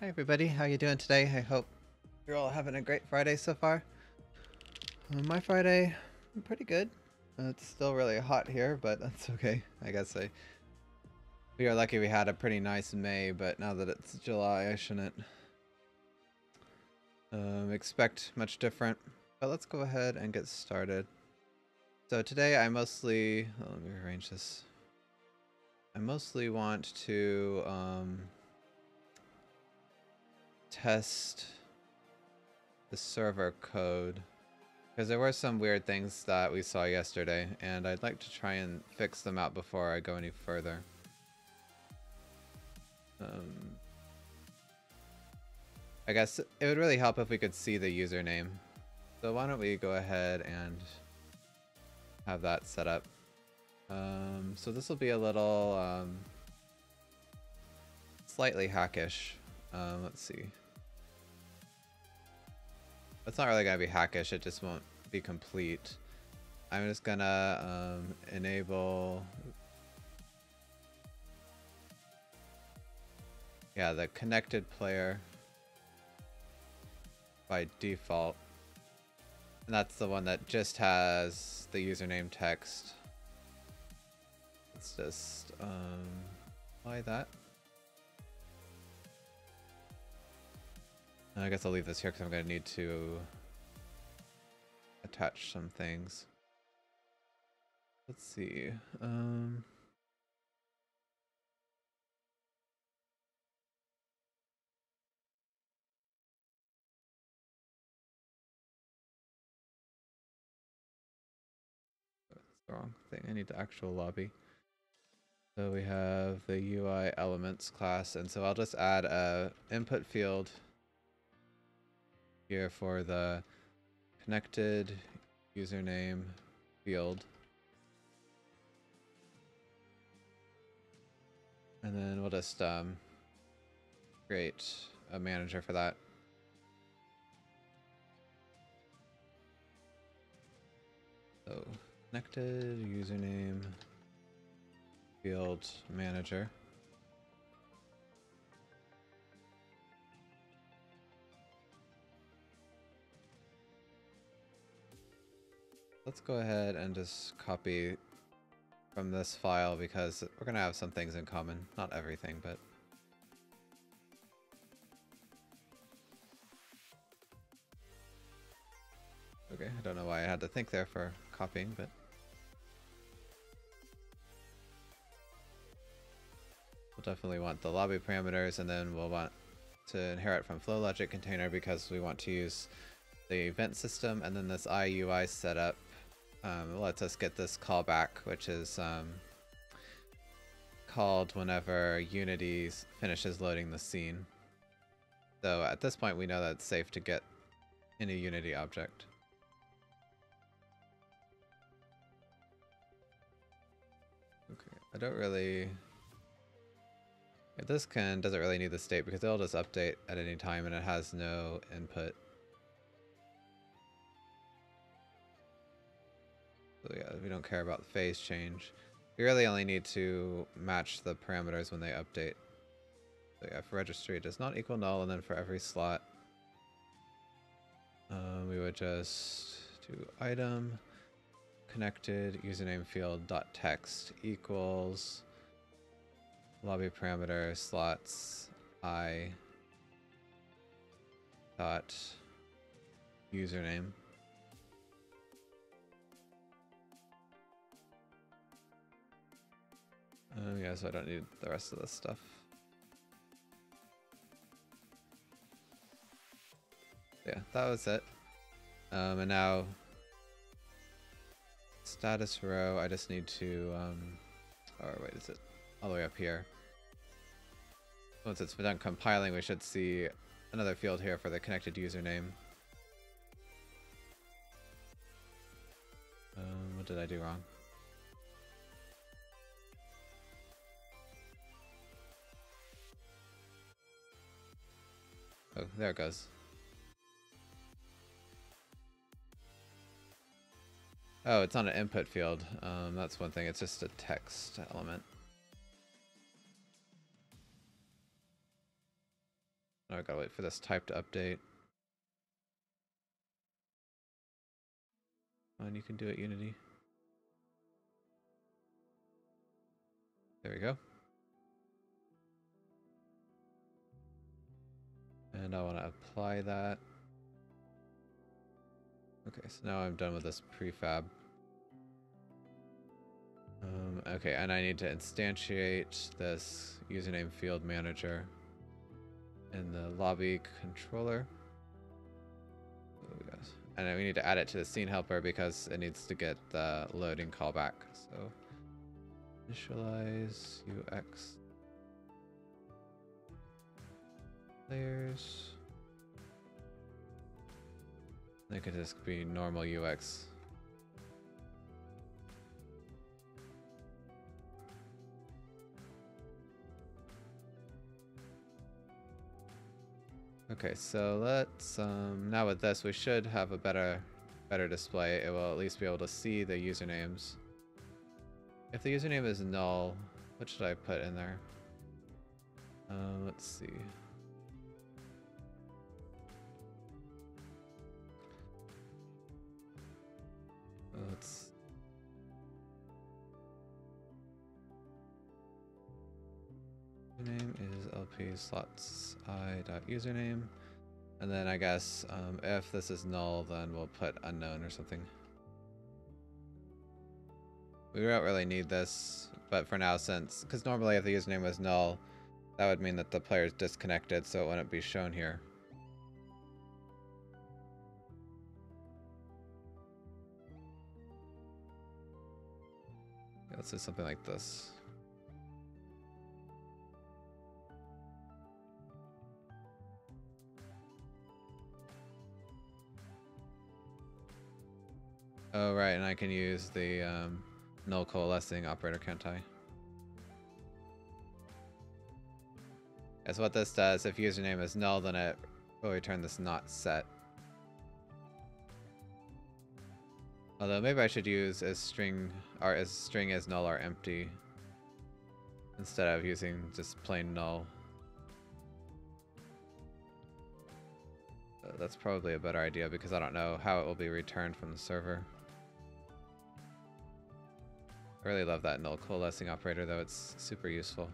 Hi everybody, how you doing today? I hope you're all having a great Friday so far. My Friday, pretty good. It's still really hot here, but that's okay. I guess we are lucky we had a pretty nice May, but now that it's July, I shouldn't expect much different. But let's go ahead and get started. So today I mostly, let me rearrange this. I mostly want to test the server code, because there were some weird things that we saw yesterday, and I'd like to try and fix them out before I go any further. I guess it would really help if we could see the username. So why don't we go ahead and have that set up. So this will be a little slightly hackish. Let's see. It's not really gonna be hackish, it just won't be complete. I'm just gonna enable the connected player by default. And that's the one that just has the username text. Let's just apply that. And I guess I'll leave this here because I'm going to need to attach some things. Let's see. That's the wrong thing. I need the actual lobby. So we have the UI elements class, and so I'll just add a input field here for the connected username field. And then we'll just create a manager for that. So connected username field manager. Let's go ahead and just copy from this file because we're going to have some things in common. Not everything, but... Okay, I don't know why I had to think there for copying, but... We'll definitely want the lobby parameters, and then we'll want to inherit from flow logic container because we want to use the event system, and then this IUI setup lets us get this callback, which is called whenever Unity finishes loading the scene. So at this point we know that it's safe to get any Unity object. Okay, I don't really... This doesn't really need the state because it'll just update at any time and it has no input. So yeah, we don't care about the phase change. We really only need to match the parameters when they update. So yeah, for registry it does not equal null, and then for every slot we would just do item connected username field dot text equals lobby parameter slots I dot username. Yeah, so I don't need the rest of this stuff. Yeah, that was it. And now status row, I just need to or wait, is it all the way up here? Once it's been done compiling, we should see another field here for the connected username. What did I do wrong? Oh, there it goes. Oh, it's on an input field. That's one thing, it's just a text element. Oh, I gotta wait for this type to update. And you can do it, Unity. There we go. And I want to apply that. Okay, so now I'm done with this prefab. Okay, and I need to instantiate this username field manager in the lobby controller. And then we need to add it to the scene helper because it needs to get the loading callback. So initialize UX layers. They could just be normal UX. Okay, so let's now with this we should have a better display. It will at least be able to see the usernames. If the username is null, what should I put in there? Let's see. Username is lp slots I.username, and then I guess if this is null, then we'll put unknown or something. We don't really need this, but for now, because normally if the username was null, that would mean that the player is disconnected, so it wouldn't be shown here. Yeah, let's do something like this. Oh, right, and I can use the null coalescing operator, can't I? That's what this does. If username is null, then it will return this not set. Although maybe I should use as string, or as string is null or empty, instead of using just plain null. That's probably a better idea because I don't know how it will be returned from the server. I really love that null coalescing operator though, it's super useful.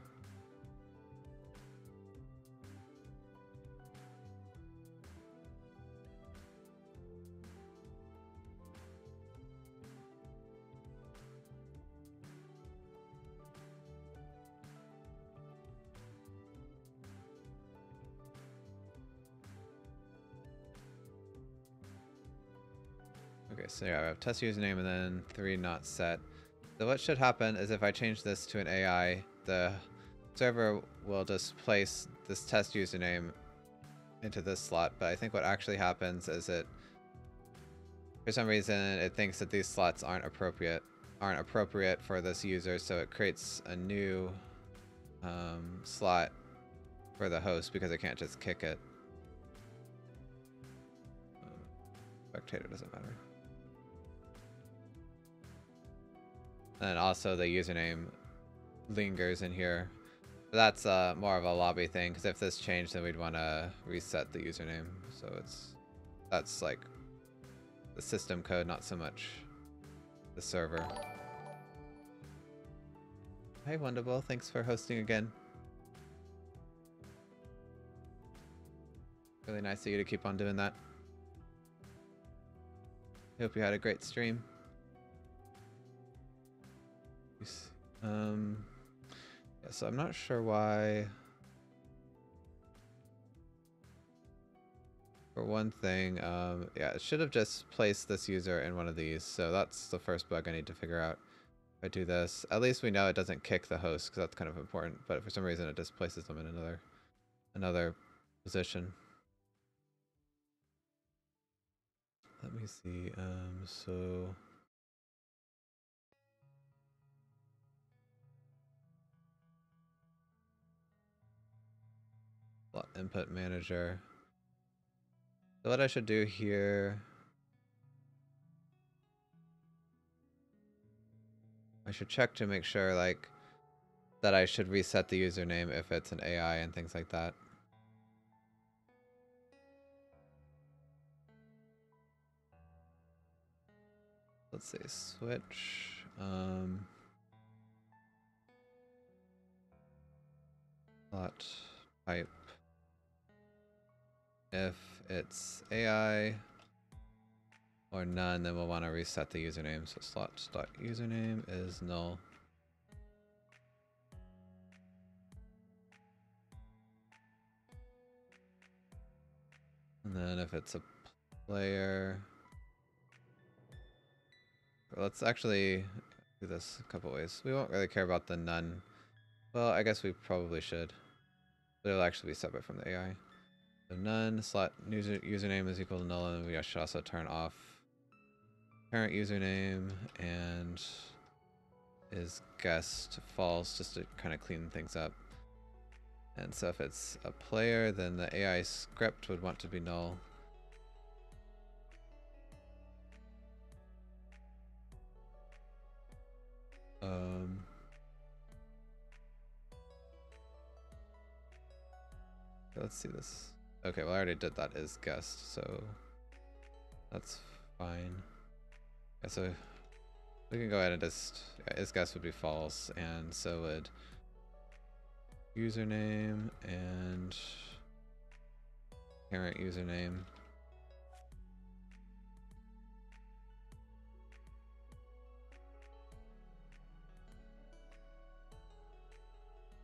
Okay, so yeah, I have test username and then 3 not set. So what should happen is if I change this to an AI, the server will just place this test username into this slot, but I think what actually happens is for some reason it thinks that these slots aren't appropriate for this user, so it creates a new slot for the host because it can't just kick it. Spectator doesn't matter. And also the username lingers in here. But that's more of a lobby thing, because if this changed, then we'd want to reset the username. So that's like the system code, not so much the server. Hey Wonderful, thanks for hosting again. Really nice of you to keep on doing that. Hope you had a great stream. Yeah, so I'm not sure why. For one thing, yeah, it should have just placed this user in one of these. So that's the first bug I need to figure out. If I do this, at least we know it doesn't kick the host because that's kind of important. But for some reason, it just places them in another position. Let me see. So. Input manager. So what I should do here, I should check to make sure like that I should reset the username if it's an AI and things like that. let's say switch. Slot type. If it's AI or none, then we'll want to reset the username. So slot.username is null. And then if it's a player, let's actually do this a couple ways. We won't really care about the none. Well, I guess we probably should. But it'll actually be separate from the AI. So none slot username is equal to null, and we should also turn off parent username and is guest false, just to kind of clean things up. And so if it's a player, then the AI script would want to be null. Let's see this. Okay, well I already did that as guest, so that's fine. Okay, so we can go ahead and just, yeah, is guest would be false, and so would username and parent username.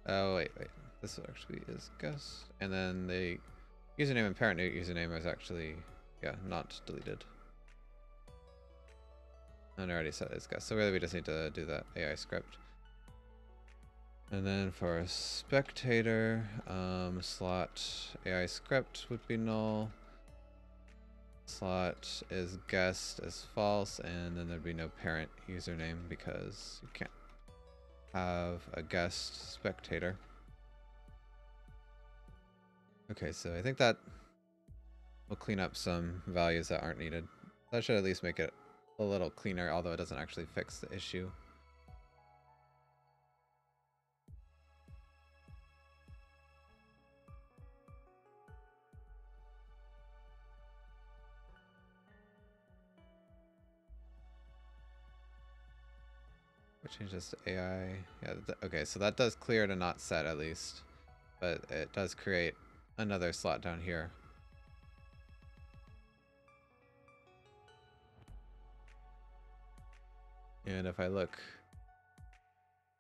Oh wait, this actually is guest, and then the username and parent username is actually, yeah, not deleted. And I already set it as guest, so really we just need to do that AI script. And then for a spectator, slot AI script would be null. Slot is guest is false, and then there'd be no parent username because you can't have a guest spectator. Okay, so I think that will clean up some values that aren't needed. That should at least make it a little cleaner, although it doesn't actually fix the issue. We'll change this to AI. Yeah, okay, so that does clear to not set at least, but it does create another slot down here. And if I look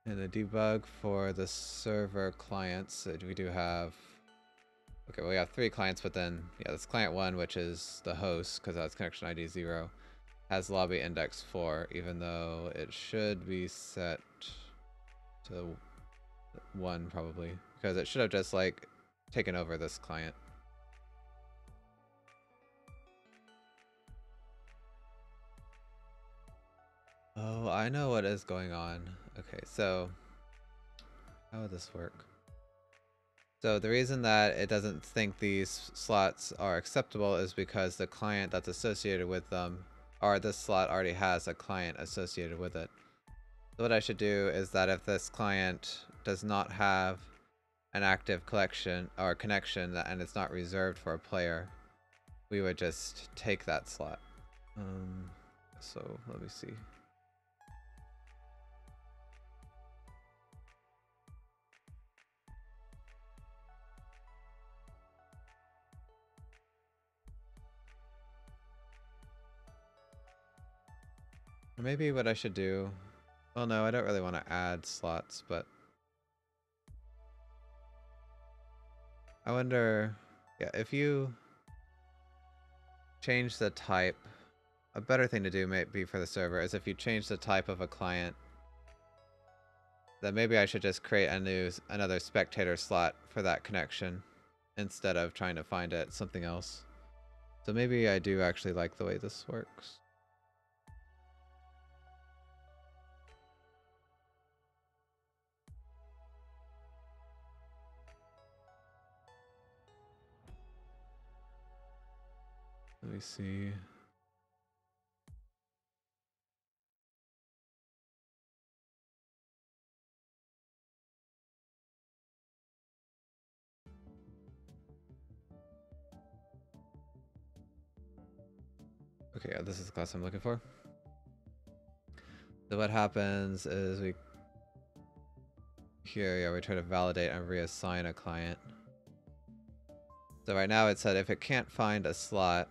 in the debug for the server clients, we do have, okay, well, we have 3 clients, but then, yeah, this client 1, which is the host, because that's connection ID 0, has lobby index 4, even though it should be set to 1 probably, because it should have just like taken over this client. Oh, I know what is going on. Okay, so how would this work? So the reason that it doesn't think these slots are acceptable is because the client that's associated with them, or this slot already has a client associated with it. So what I should do is that if this client does not have an active collection or connection and it's not reserved for a player, we would just take that slot. So let me see. Maybe what I should do, well no, I don't really want to add slots, but I wonder, yeah, if you change the type, a better thing to do may be for the server is if you change the type of a client, then maybe I should just create another spectator slot for that connection instead of trying to find it something else. So maybe I do actually like the way this works. Let me see. Okay, yeah, this is the class I'm looking for. So what happens is we try to validate and reassign a client. So right now it said if it can't find a slot,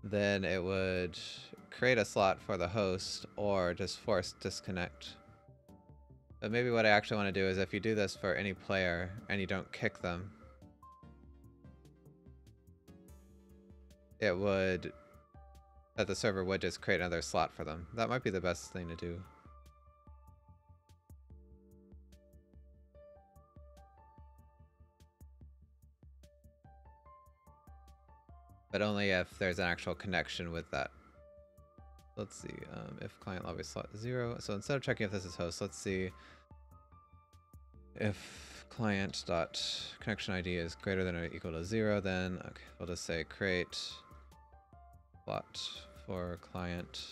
then it would create a slot for the host or just force disconnect. But maybe what I actually want to do is if you do this for any player and you don't kick them, that the server would just create another slot for them. That might be the best thing to do. But only if there's an actual connection with that. Let's see, if client lobby slot 0. So instead of checking if this is host, let's see if client dot connection ID is greater than or equal to 0, then okay, we'll just say create slot for client.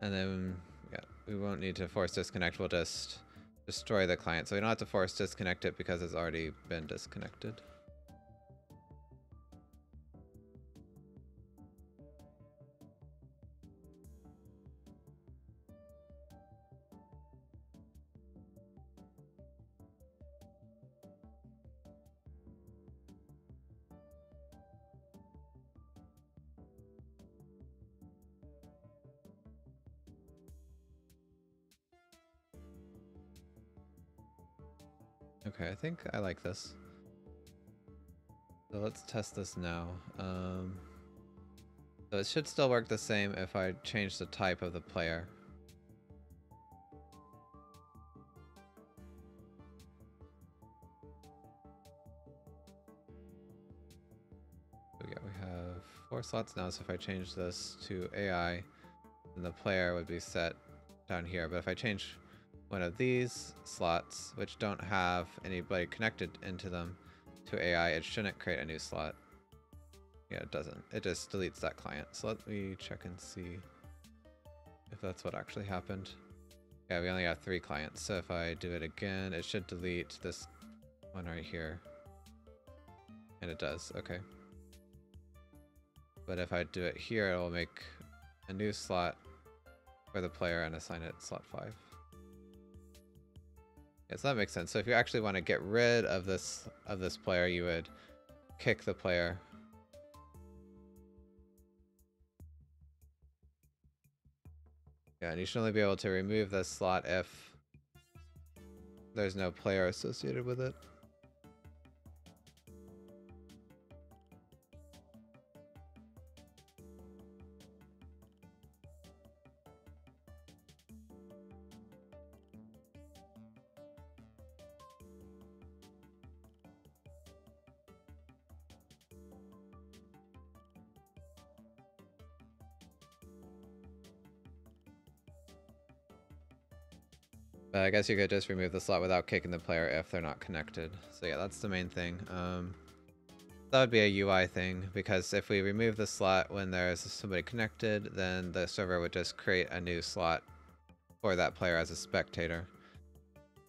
And then, yeah, we won't need to force disconnect, we'll just destroy the client. So we don't have to force disconnect it because it's already been disconnected. Okay, I think I like this. So let's test this now. So it should still work the same if I change the type of the player. So yeah, we have 4 slots now, so if I change this to AI, then the player would be set down here. But if I change one of these slots, which don't have anybody connected into them, to AI, it shouldn't create a new slot. Yeah, it doesn't. It just deletes that client. So let me check and see if that's what actually happened. Yeah, we only have 3 clients. So if I do it again, it should delete this one right here. And it does. Okay. But if I do it here, it will make a new slot for the player and assign it slot 5. Yeah, so that makes sense. So if you actually want to get rid of this player, you would kick the player. Yeah, and you should only be able to remove this slot if there's no player associated with it. But I guess you could just remove the slot without kicking the player if they're not connected. So yeah, that's the main thing. That would be a UI thing, because if we remove the slot when there's somebody connected, then the server would just create a new slot for that player as a spectator.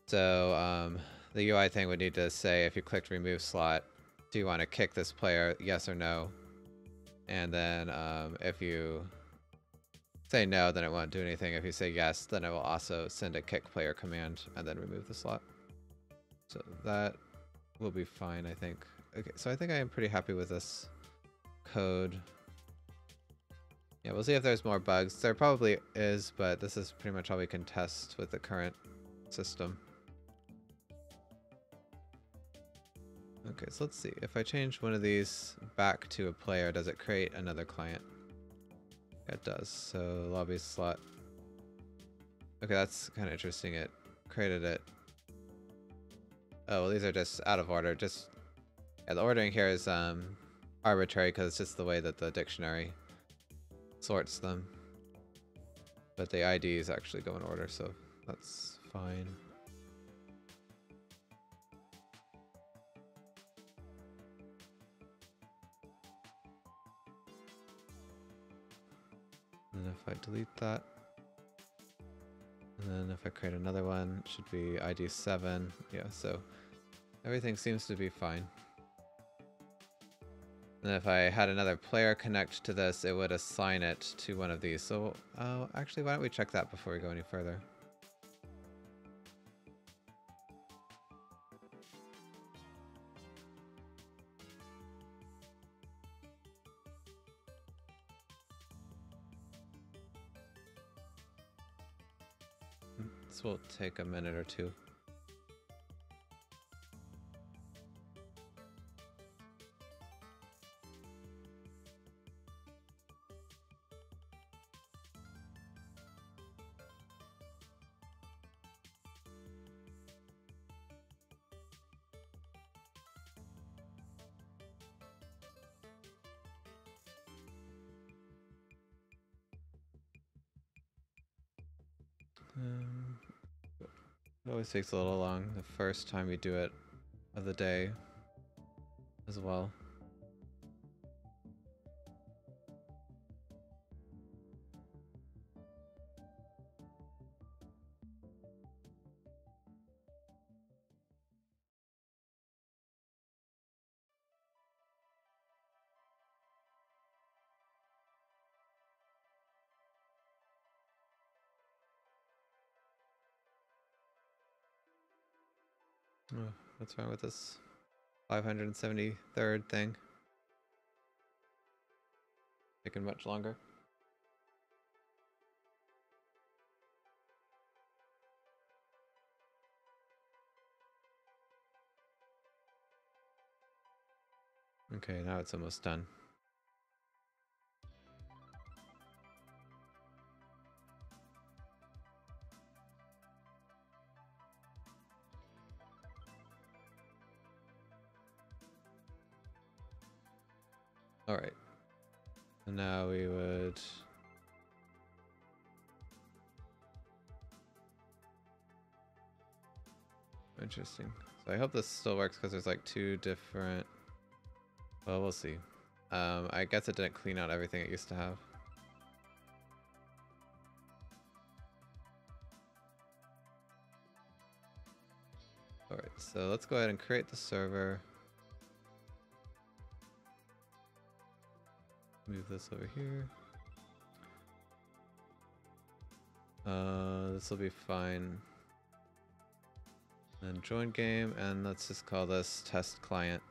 So the UI thing would need to say, if you clicked remove slot, do you want to kick this player, yes or no? And then if you say no, then it won't do anything. If you say yes, then it will also send a kick player command and then remove the slot. So that will be fine, I think. Okay, so I think I am pretty happy with this code. Yeah, we'll see if there's more bugs. There probably is, but this is pretty much all we can test with the current system. Okay, so let's see. If I change one of these back to a player, does it create another client? It does. So lobby slot. Okay, that's kind of interesting. It created it. Oh, well, these are just out of order. Just yeah, the ordering here is arbitrary because it's just the way that the dictionary sorts them. But the IDs actually go in order, so that's fine. And if I delete that, and then if I create another one, it should be ID 7. Yeah, so everything seems to be fine. And if I had another player connect to this, it would assign it to one of these. So, actually, why don't we check that before we go any further? This will take a minute or two. It always takes a little long the first time you do it of the day as well. Oh, what's wrong with this 573rd thing? Taking much longer. Okay, now it's almost done. Alright. And now we would... Interesting. So I hope this still works because there's like two different... Well, we'll see. I guess it didn't clean out everything it used to have. Alright, so let's go ahead and create the server. Move this over here. This will be fine. Then join game, and let's just call this test client.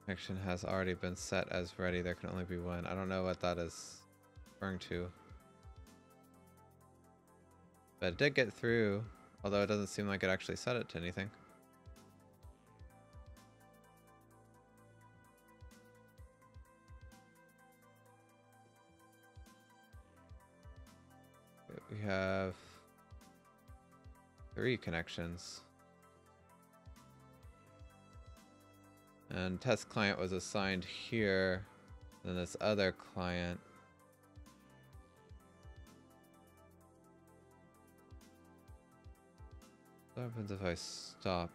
Connection has already been set as ready. There can only be one. I don't know what that is referring to. But it did get through, although it doesn't seem like it actually set it to anything. We have 3 connections. And test client was assigned here, then this other client. What happens if I stop?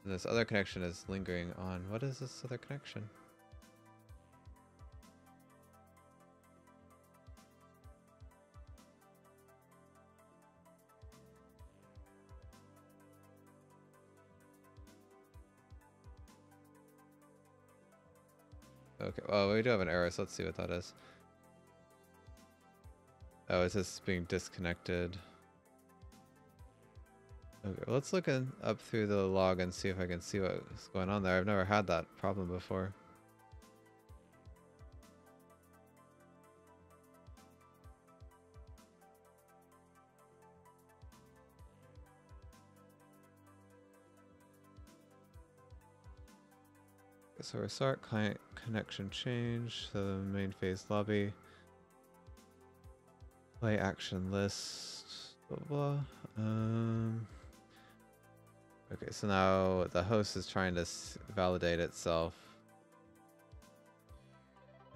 And this other connection is lingering on. What is this other connection? Okay, well, we do have an error, so let's see what that is. Oh, it's just being disconnected. Okay, well, let's look up through the log and see if I can see what's going on there. I've never had that problem before. So restart client connection change. So the main phase lobby. Play action list. Blah blah. Okay, so now the host is trying to validate itself.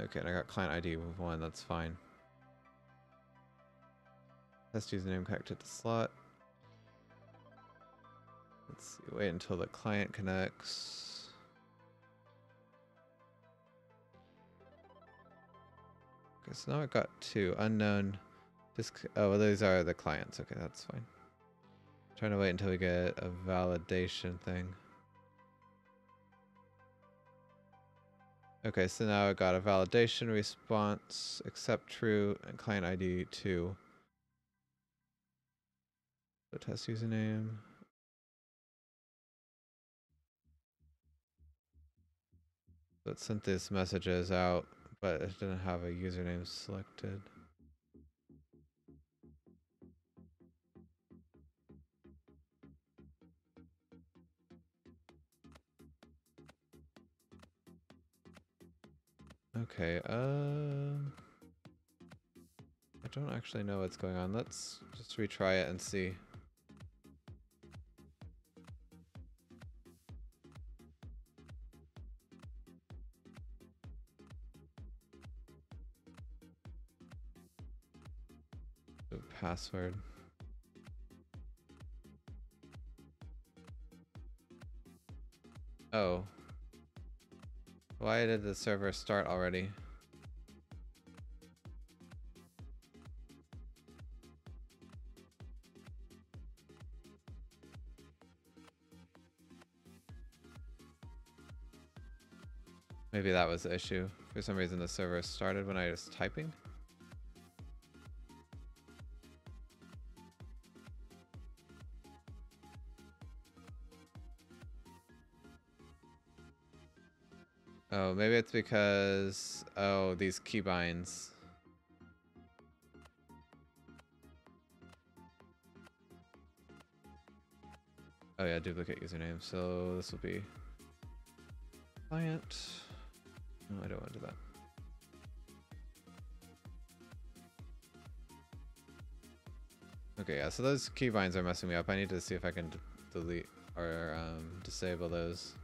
Okay, and I got client ID with 1. That's fine. Test username connected to slot. Let's see. Wait until the client connects. Okay, so now I got two unknown. Oh, well, these are the clients. Okay, that's fine. Trying to wait until we get a validation thing. Okay, so now I got a validation response, accept true, and client ID 2. So test username. So it sent these messages out, but it didn't have a username selected. Okay, I don't actually know what's going on. Let's just retry it and see. The password. Oh. Why did the server start already? Maybe that was the issue. For some reason the server started when I was typing. Oh, maybe it's because, oh, these keybinds. Oh yeah, duplicate username. So this will be client. No, I don't want to do that. Okay, yeah, so those keybinds are messing me up. I need to see if I can delete or disable those.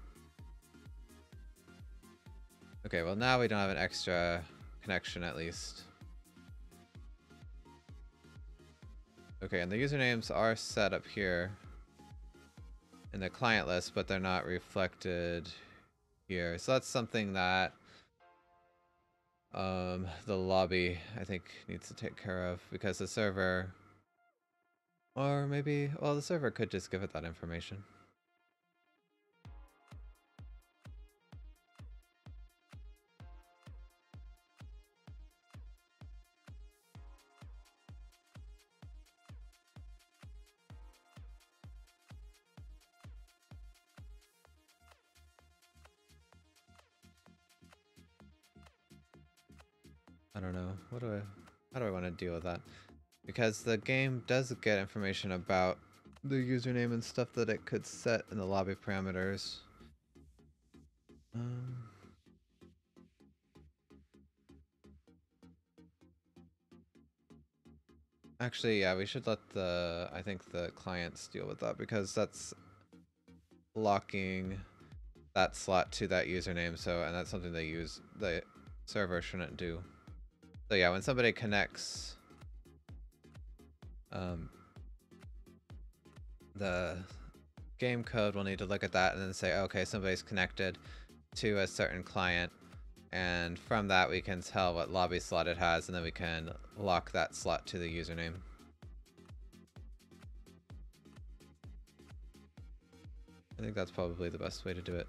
Okay, well now we don't have an extra connection at least. Okay, and the usernames are set up here in the client list, but they're not reflected here. So that's something that the lobby, I think, needs to take care of, because the server, or maybe, well, the server could just give it that information. I don't know. How do I want to deal with that? Because the game does get information about the username and stuff that it could set in the lobby parameters. Actually, yeah, we should let I think the clients deal with that, because that's locking that slot to that username. So, and that's something the server shouldn't do. So yeah, when somebody connects, the game code will need to look at that and then say, okay, somebody's connected to a certain client, and from that we can tell what lobby slot it has, and then we can lock that slot to the username. I think that's probably the best way to do it.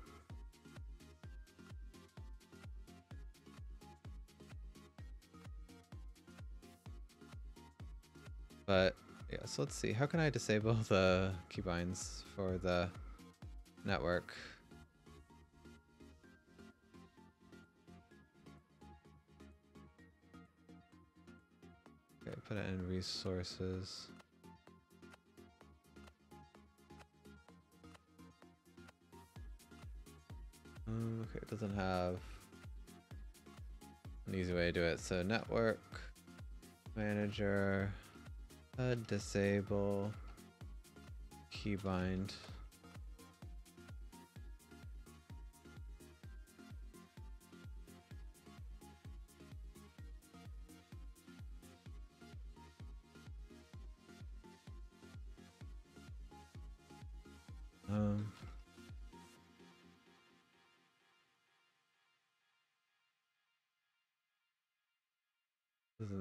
But yeah, so let's see. How can I disable the keybinds for the network? Okay, put it in resources. Okay, it doesn't have an easy way to do it. So network manager, disable keybind.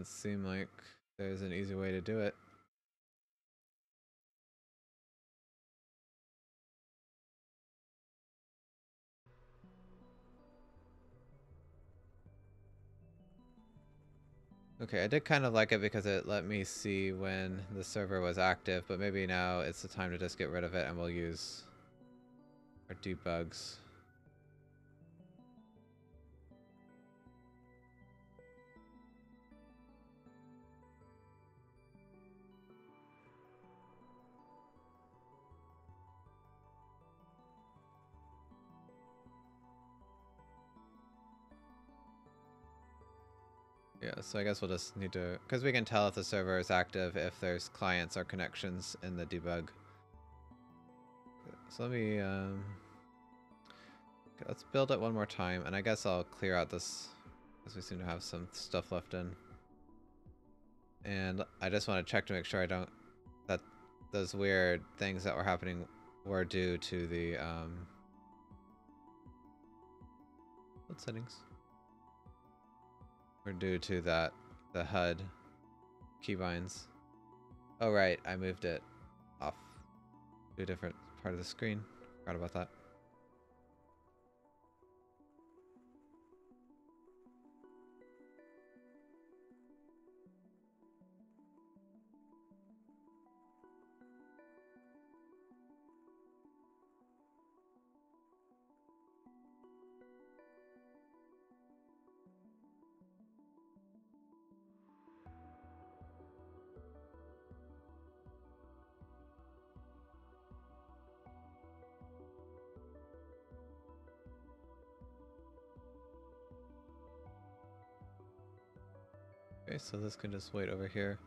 Doesn't seem like there's an easy way to do it. Okay, I did kind of like it because it let me see when the server was active, but maybe now it's the time to just get rid of it and we'll use our debugs. Yeah, so I guess we'll just need to, because we can tell if the server is active if there's clients or connections in the debug. So let me, okay, let's build it one more time, and I guess I'll clear out this, because we seem to have some stuff left in. And I just want to check to make sure that those weird things that were happening were due to the, what settings? Were due to the HUD keybinds. Oh right, I moved it off to a different part of the screen. Forgot about that. Okay, so this can just wait over here.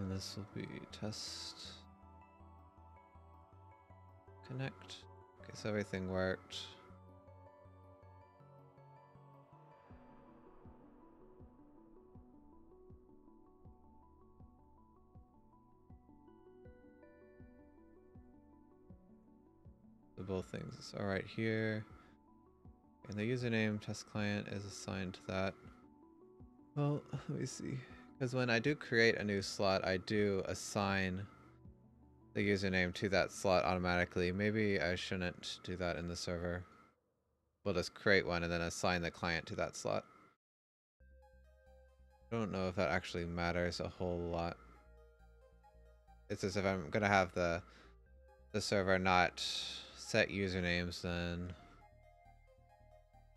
This will be test connect. Okay, so everything worked. So both things are right here. And the username test client is assigned to that. Well, let me see. Because when I do create a new slot, I do assign the username to that slot automatically. Maybe I shouldn't do that in the server. We'll just create one and then assign the client to that slot. I don't know if that actually matters a whole lot. It's as if I'm gonna have the server not set usernames, then,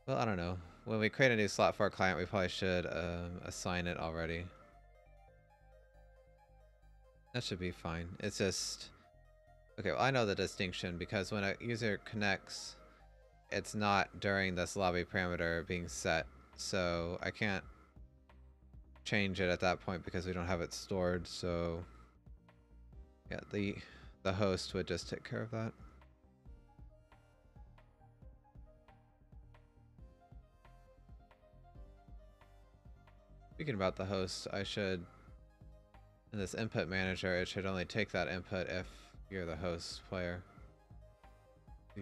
well, I don't know. When we create a new slot for a client, we probably should assign it already. That should be fine. It's just, okay, well, I know the distinction because when a user connects, it's not during this lobby parameter being set, so I can't change it at that point because we don't have it stored. So yeah, the host would just take care of that. Speaking about the host, I should, in this input manager, it should only take that input if you're the host player.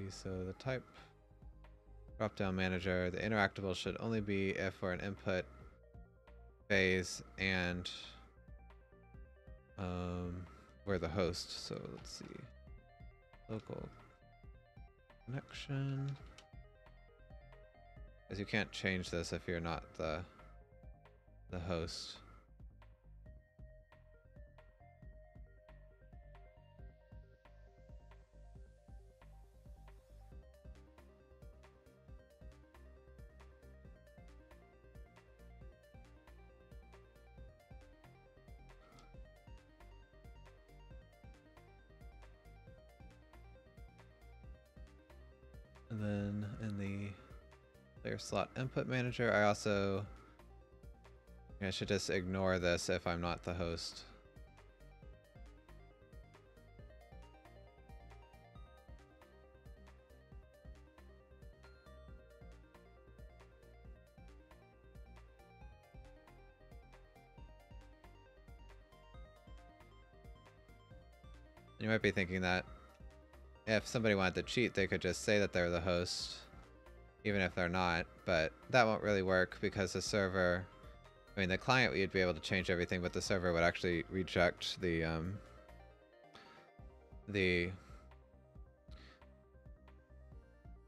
So the type drop-down manager, the interactable should only be if we're an input phase and we're the host. So let's see, local connection, because you can't change this if you're not the host. And then in the player slot input manager, I should just ignore this if I'm not the host. You might be thinking that if somebody wanted to cheat, they could just say that they're the host, even if they're not, but that won't really work because the server, I mean, the client, you'd be able to change everything, but the server would actually reject the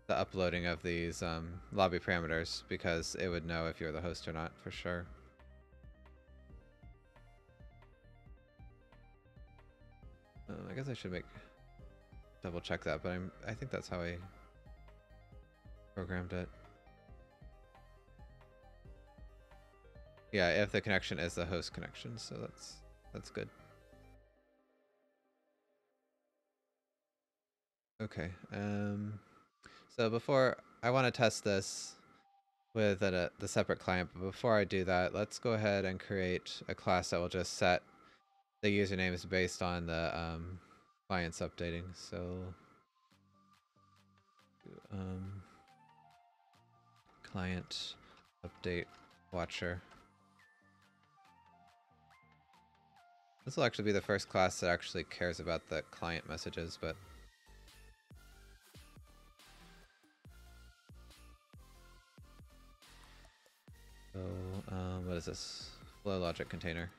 uploading of these lobby parameters because it would know if you're the host or not for sure. I guess I should double check that, but I think that's how I programmed it. Yeah, if the connection is the host connection, so that's good. Okay. So before I want to test this with the separate client, but before I do that, let's go ahead and create a class that will just set the usernames based on the clients updating. So client update watcher. This will actually be the first class that actually cares about the client messages, but so what is this? Flow logic container.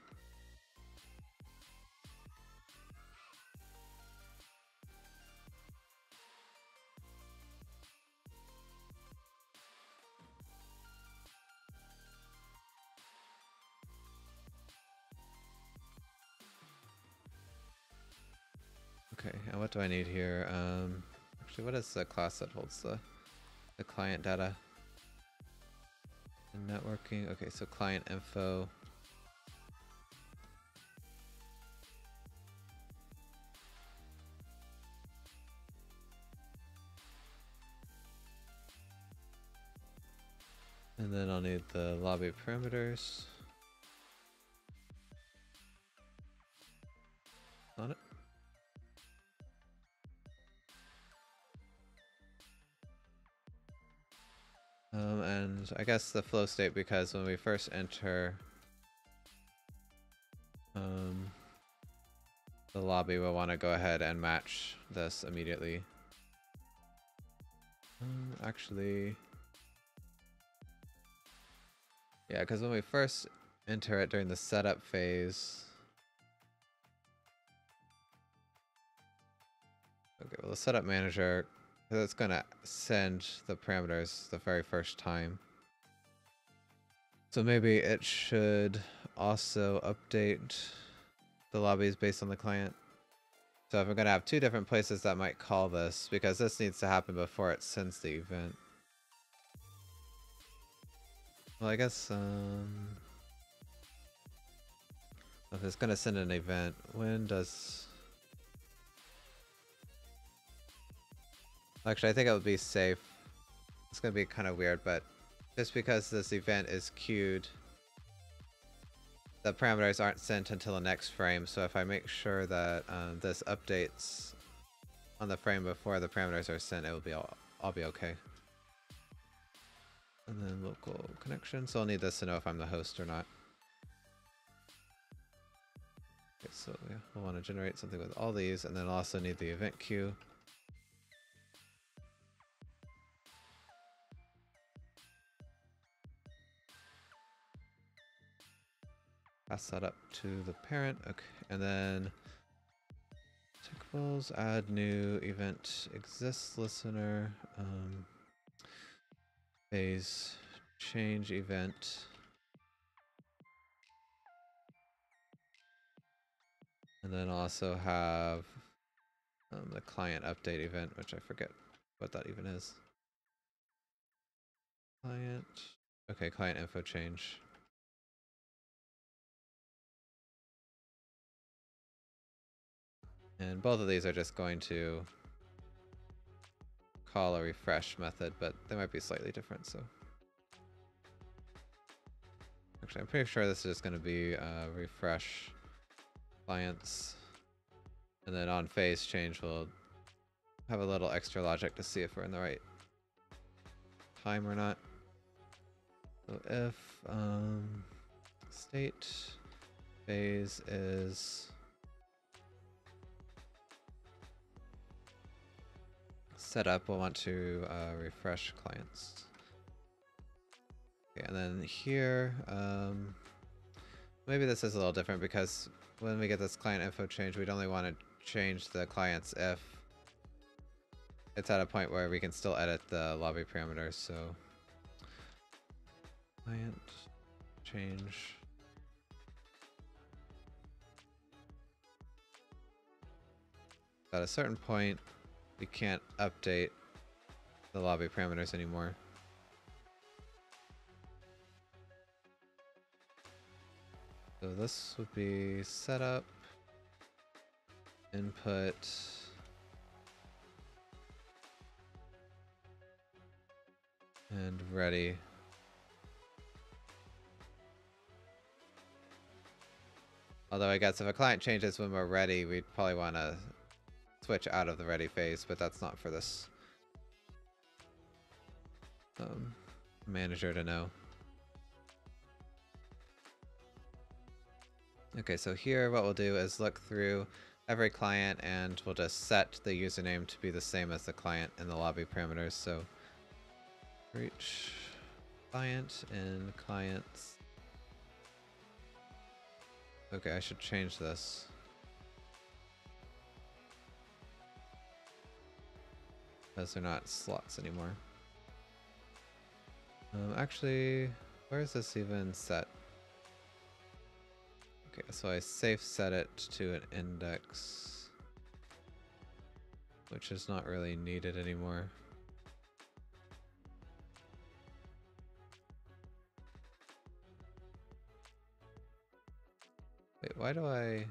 Okay, and what do I need here? Actually, what is the class that holds the client data? And networking. Okay, so client info. And then I'll need the lobby parameters. On it. And I guess the flow state, because when we first enter the lobby, we'll want to go ahead and match this immediately. Actually, yeah, because when we first enter it during the setup phase. Okay, well, the setup manager, it's going to send the parameters the very first time. So maybe it should also update the lobbies based on the client. So if I'm going to have two different places that might call this, because this needs to happen before it sends the event. Well, I guess if it's going to send an event, when does... Actually, I think it would be safe. It's going to be kind of weird, but just because this event is queued, the parameters aren't sent until the next frame. So if I make sure that this updates on the frame before the parameters are sent, it will be I'll be okay. And then local connection. So I'll need this to know if I'm the host or not. Okay, so yeah, we'll want to generate something with all these, and then I'll also need the event queue. Pass that up to the parent. Okay, and then tickballs, add new event exists listener, phase change event. And then I'll also have the client update event, which I forget what that even is. Client. Okay, client info change. And both of these are just going to call a refresh method, but they might be slightly different, so. Actually, I'm pretty sure this is just going to be refresh clients. And then on phase change, we'll have a little extra logic to see if we're in the right time or not. So if state phase is set up, we'll want to refresh clients. Okay, and then here, maybe this is a little different because when we get this client info change, we'd only want to change the clients if it's at a point where we can still edit the lobby parameters. So client change. At a certain point, we can't update the lobby parameters anymore. So this would be setup, input, and ready. Although I guess if a client changes when we're ready, we'd probably want to switch out of the ready phase, but that's not for this manager to know. Okay, so here what we'll do is look through every client and we'll just set the username to be the same as the client in the lobby parameters. So for each client and clients. Okay, I should change this. Because they're not slots anymore. Actually, where is this even set? Okay, so I safe set it to an index, which is not really needed anymore. Wait, why do I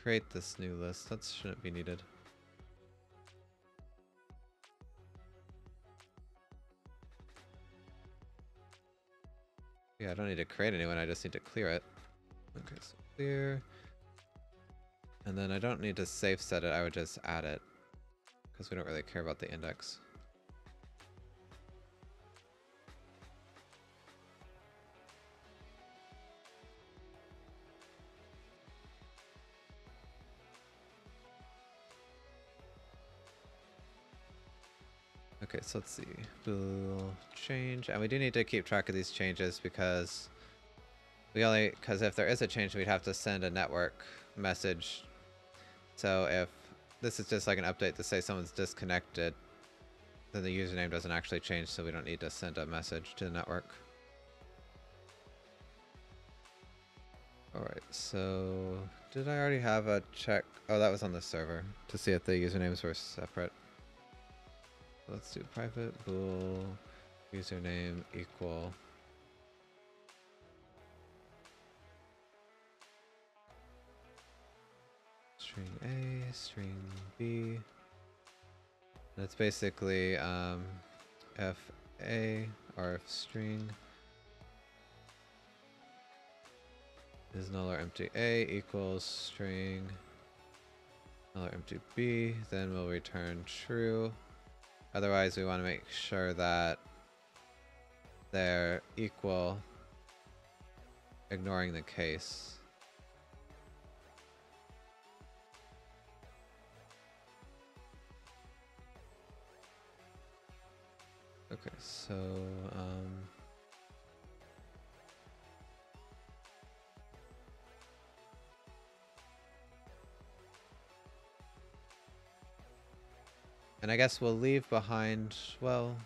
create this new list? That shouldn't be needed. Yeah, I don't need to create a new one, I just need to clear it. Okay, so clear. And then I don't need to safe set it, I would just add it. Because we don't really care about the index. Okay, so let's see. We'll change, and we do need to keep track of these changes because if there is a change, we'd have to send a network message. So if this is just like an update to say someone's disconnected, then the username doesn't actually change, so we don't need to send a message to the network. Alright, so did I already have a check? Oh, that was on the server to see if the usernames were separate. Let's do private bool username equal string A, string B. And it's basically if A or if string is null or empty A equals string null or empty B, then we'll return true. Otherwise, we want to make sure that they're equal, ignoring the case. Okay, so and I guess we'll leave behind, well,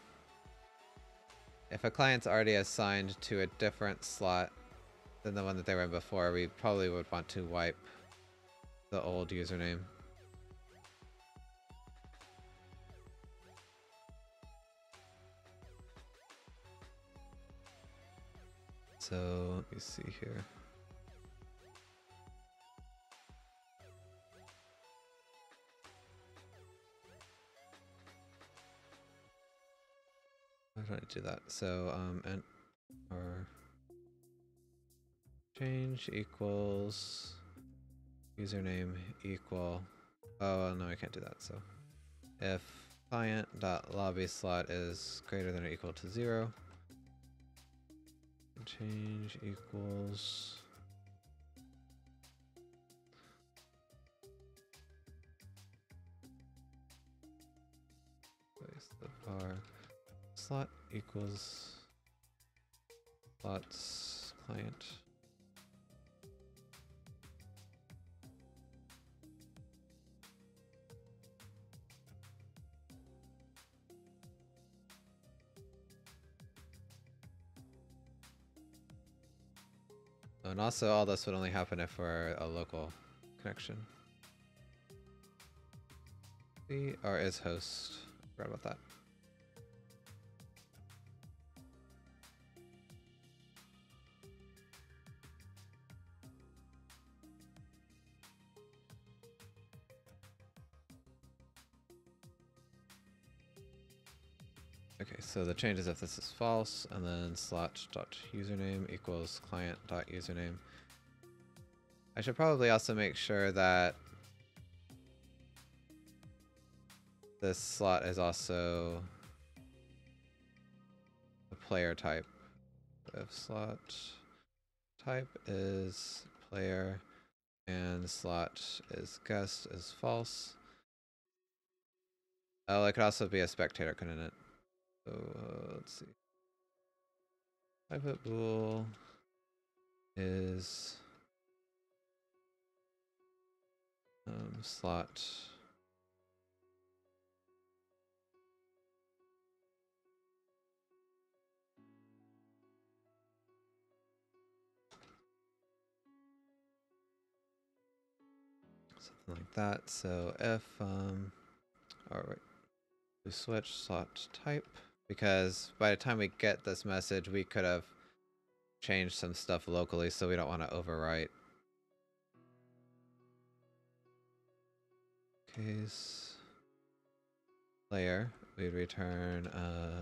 if a client's already assigned to a different slot than the one that they were in before, we probably would want to wipe the old username. So let me see here. Why don't I do that? So and or change equals username equal. Oh no, I can't do that. So if client.lobby slot is greater than or equal to 0, change equals equals slots client. And also all this would only happen if we're a local connection. Or is host. Forgot about that. Okay, so the change is if this is false, and then slot.username equals client.username. I should probably also make sure that this slot is also a player type. If slot type is player and slot is guest is false. Oh, it could also be a spectator, couldn't it? So let's see. Private bool is slot. Something like that. So if all right, we switch slot type because by the time we get this message, we could have changed some stuff locally, so we don't want to overwrite. Case player, we return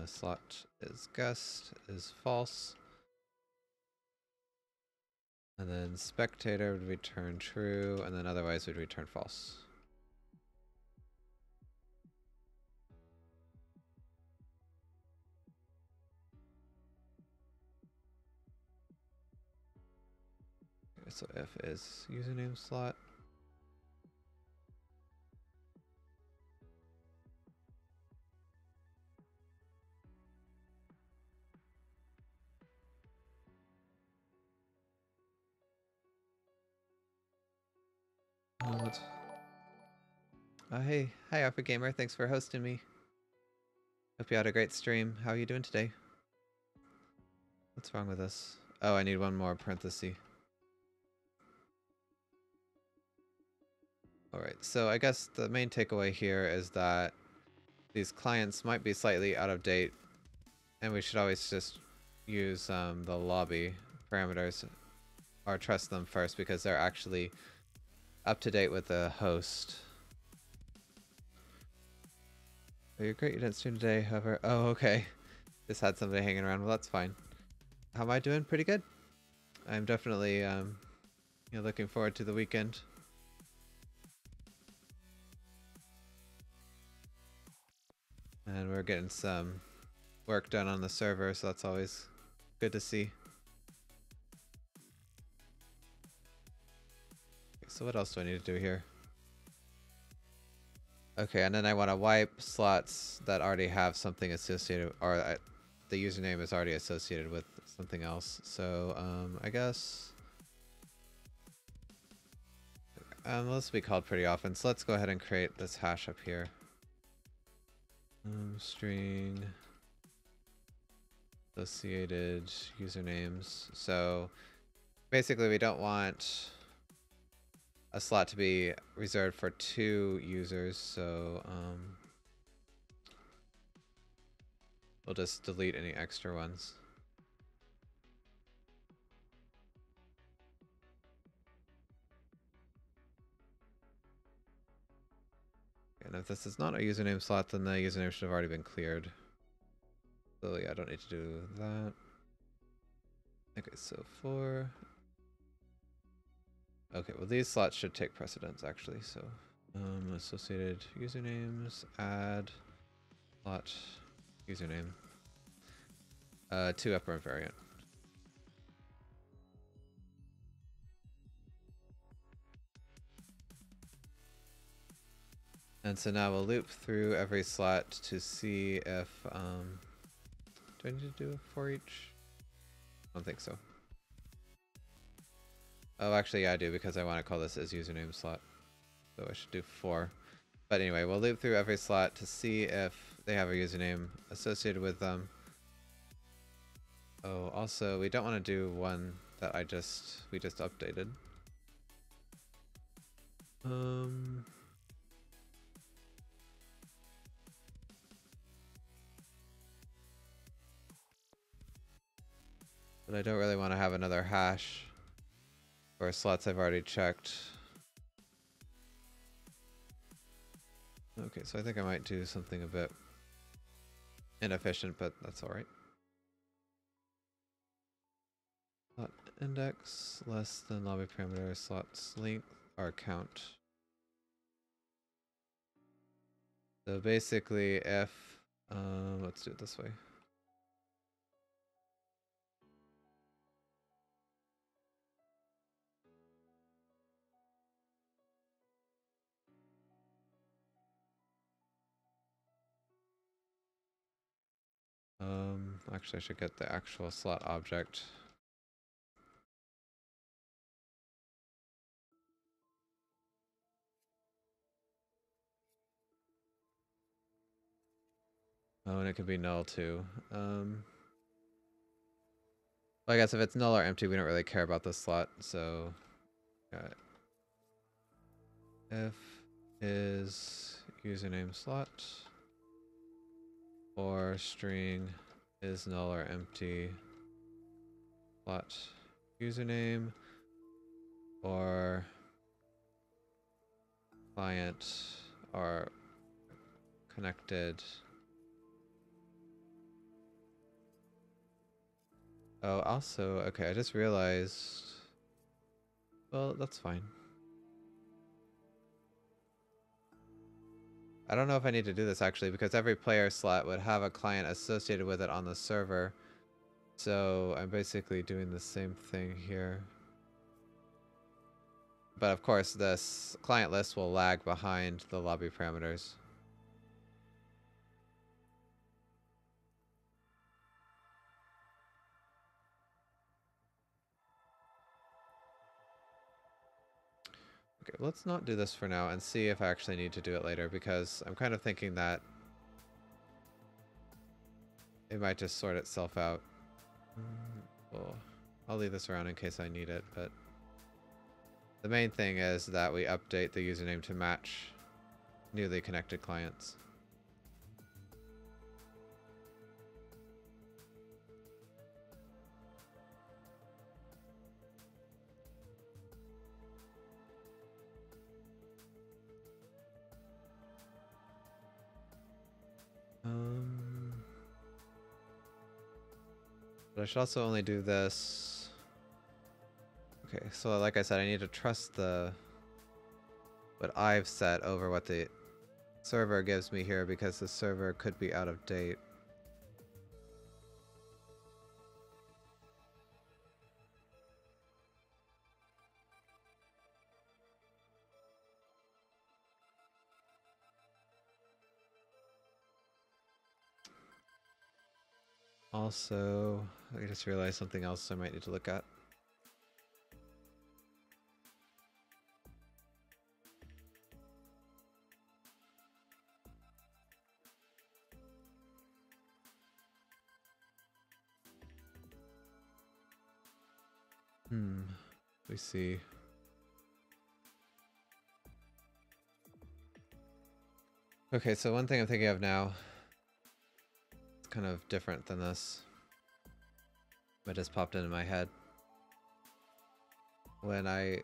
slot is guest is false. And then spectator would return true, and then otherwise would return false. Okay, so if is username slot. Hey, hi Alpha Gamer, thanks for hosting me. Hope you had a great stream. How are you doing today? What's wrong with this? Oh, I need one more parenthesis. Alright, so I guess the main takeaway here is that these clients might be slightly out of date, and we should always just use the lobby parameters, or trust them first, because they're actually up to date with the host. Oh, you're great, you didn't stream today, however. Oh, okay. Just had somebody hanging around. Well, that's fine. How am I doing? Pretty good. I'm definitely looking forward to the weekend. And we're getting some work done on the server, so that's always good to see. Okay, so what else do I need to do here? Okay, and then I want to wipe slots that already have something associated, or the username is already associated with something else. So I guess this will be called pretty often. So let's go ahead and create this hash up here. String associated usernames. So basically we don't want a slot to be reserved for 2 users, so we'll just delete any extra ones. And if this is not a username slot, then the username should have already been cleared. So yeah, I don't need to do that. Okay, so okay, well these slots should take precedence actually, so associated usernames, add slot username to upper invariant. And so now we'll loop through every slot to see if Do I need to do 4 each? I don't think so. Oh, actually, yeah, I do, because I want to call this as username slot. So I should do 4. But anyway, we'll loop through every slot to see if they have a username associated with them. Oh, also, we don't want to do one that we just updated. But I don't really want to have another hash for slots I've already checked. Okay, so I think I might do something a bit inefficient, but that's alright. Slot index less than lobby parameter slots length or count. So basically if, let's do it this way. Actually I should get the actual slot object. Oh, and it could be null too. Well, I guess if it's null or empty, we don't really care about the slot, so if is username slot or string is null or empty slot username or client are connected. Oh, also, okay, I just realized, well, that's fine. I don't know if I need to do this actually, because every player slot would have a client associated with it on the server. So I'm basically doing the same thing here. But of course, this client list will lag behind the lobby parameters. Okay, let's not do this for now and see if I actually need to do it later, because I'm kind of thinking that it might just sort itself out. Well, I'll leave this around in case I need it, but the main thing is that we update the username to match newly connected clients. But I should also only do this. Okay, so like I said, I need to trust what I've set over what the server gives me here, because the server could be out of date. Also, I just realized something else I might need to look at. We see. Okay, so one thing I'm thinking of now, it's kind of different than this. It just popped into my head. When I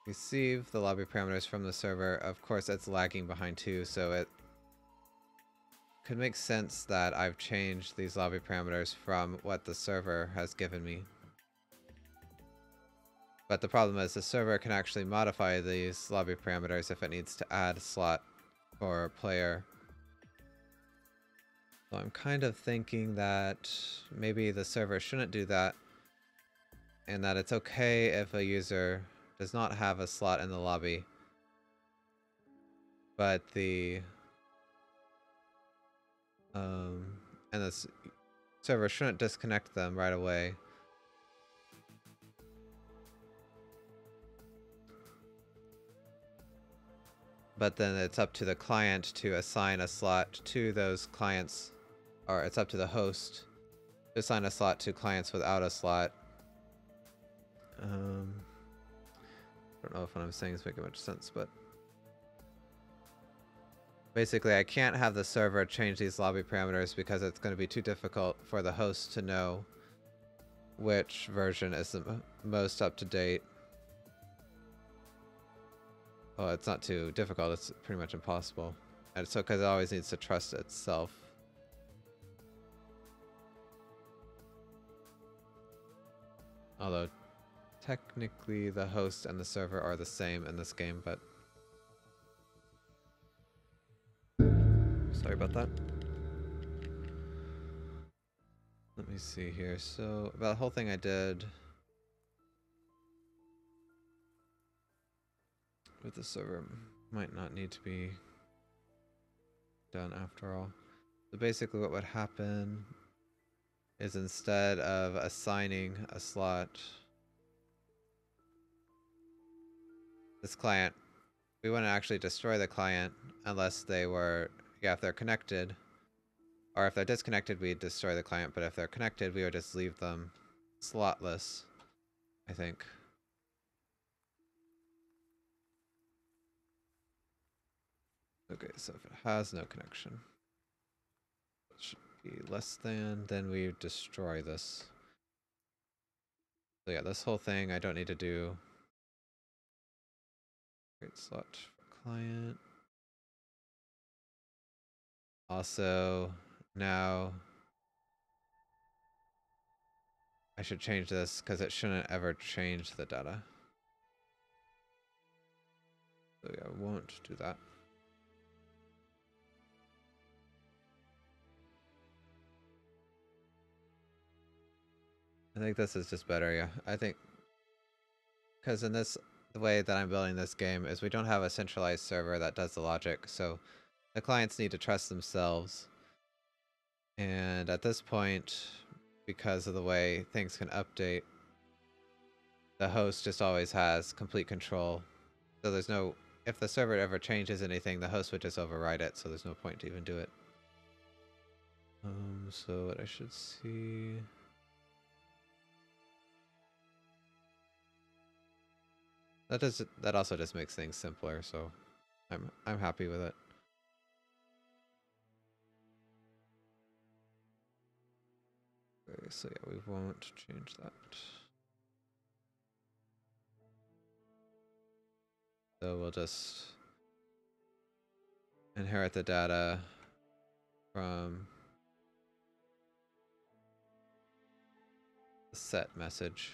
receive the lobby parameters from the server, of course it's lagging behind too, so it could make sense that I've changed these lobby parameters from what the server has given me. But the problem is the server can actually modify these lobby parameters if it needs to add a slot for a player. So I'm kind of thinking that maybe the server shouldn't do that, and that it's okay if a user does not have a slot in the lobby, but the server shouldn't disconnect them right away. But then it's up to the client to assign a slot to those clients, or it's up to the host to assign a slot to clients without a slot. I don't know if what I'm saying is making much sense, but basically I can't have the server change these lobby parameters because it's going to be too difficult for the host to know which version is the most up to date. Well, it's not too difficult, it's pretty much impossible. And so because it always needs to trust itself. Although technically the host and the server are the same in this game, but sorry about that. Let me see here. So about the whole thing I did with the server might not need to be done after all. So basically what would happen is instead of assigning a slot, this client, we wouldn't actually destroy the client unless they were, if they're connected, or if they're disconnected, we'd destroy the client, but if they're connected, we would just leave them slotless, I think. Okay, so if it has no connection, it should be less than, then we destroy this. So yeah, this whole thing I don't need to do. Create slot for client. Also, now I should change this because it shouldn't ever change the data. So yeah, I won't do that. I think this is just better, yeah. I think because in this, the way that I'm building this game is we don't have a centralized server that does the logic, so the clients need to trust themselves. And at this point, because of the way things can update, the host just always has complete control. So there's no, if the server ever changes anything, the host would just override it, so there's no point to even do it. So what I should see... That also just makes things simpler, so I'm happy with it. Okay, so yeah, we won't change that. So we'll just inherit the data from the set message.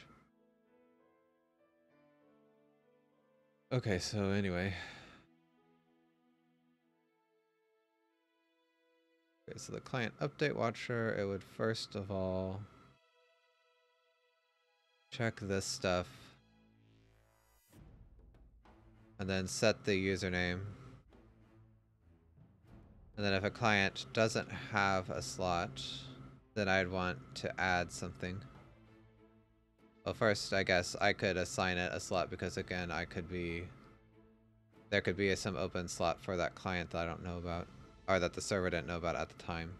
Okay, so anyway. Okay, so the client update watcher, it would first of all check this stuff and then set the username. And then if a client doesn't have a slot, then I'd want to add something. Well, first, I guess I could assign it a slot because, again, there could be some open slot for that client that I don't know about, or that the server didn't know about at the time.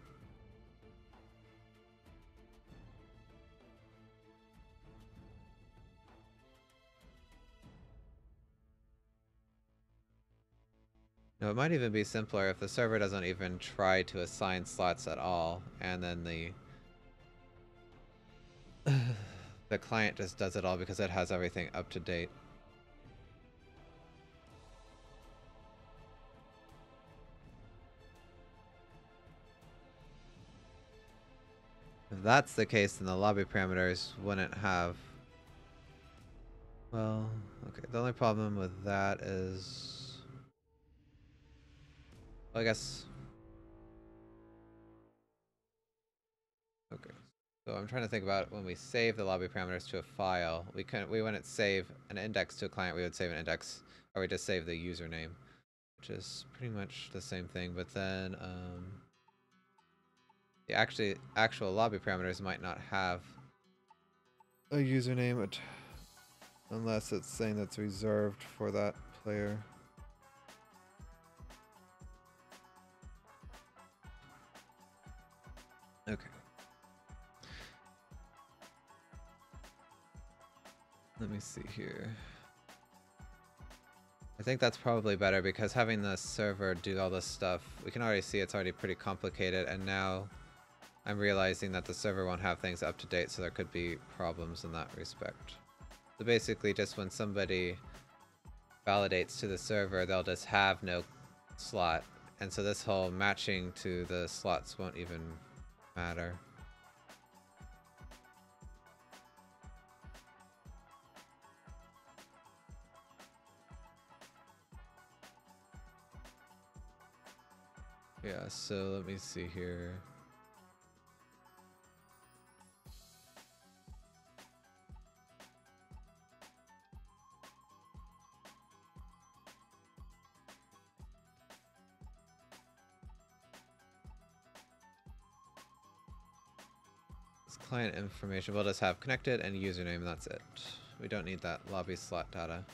No, it might even be simpler if the server doesn't even try to assign slots at all, and then the client just does it all because it has everything up to date. If that's the case, then the lobby parameters wouldn't have... Well, okay, the only problem with that is... Well, I guess... Okay, so I'm trying to think about when we save the lobby parameters to a file. We wouldn't save an index to a client, we would save an index, or we just save the username, which is pretty much the same thing, but then, The actual lobby parameters might not have a username unless it's saying that's reserved for that player. Okay. Let me see here. I think that's probably better because having the server do all this stuff, we can already see it's already pretty complicated, and now I'm realizing that the server won't have things up to date, so there could be problems in that respect. So basically just when somebody validates to the server, they'll just have no slot, and so this whole matching to the slots won't even matter. Yeah, so let me see here. This client information, we'll just have connected and username, and that's it. We don't need that lobby slot data.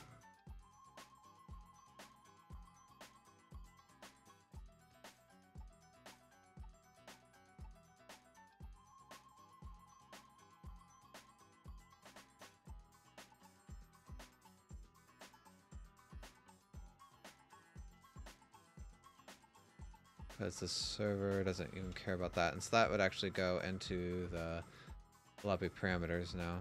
Because the server doesn't even care about that, and so that would actually go into the lobby parameters now.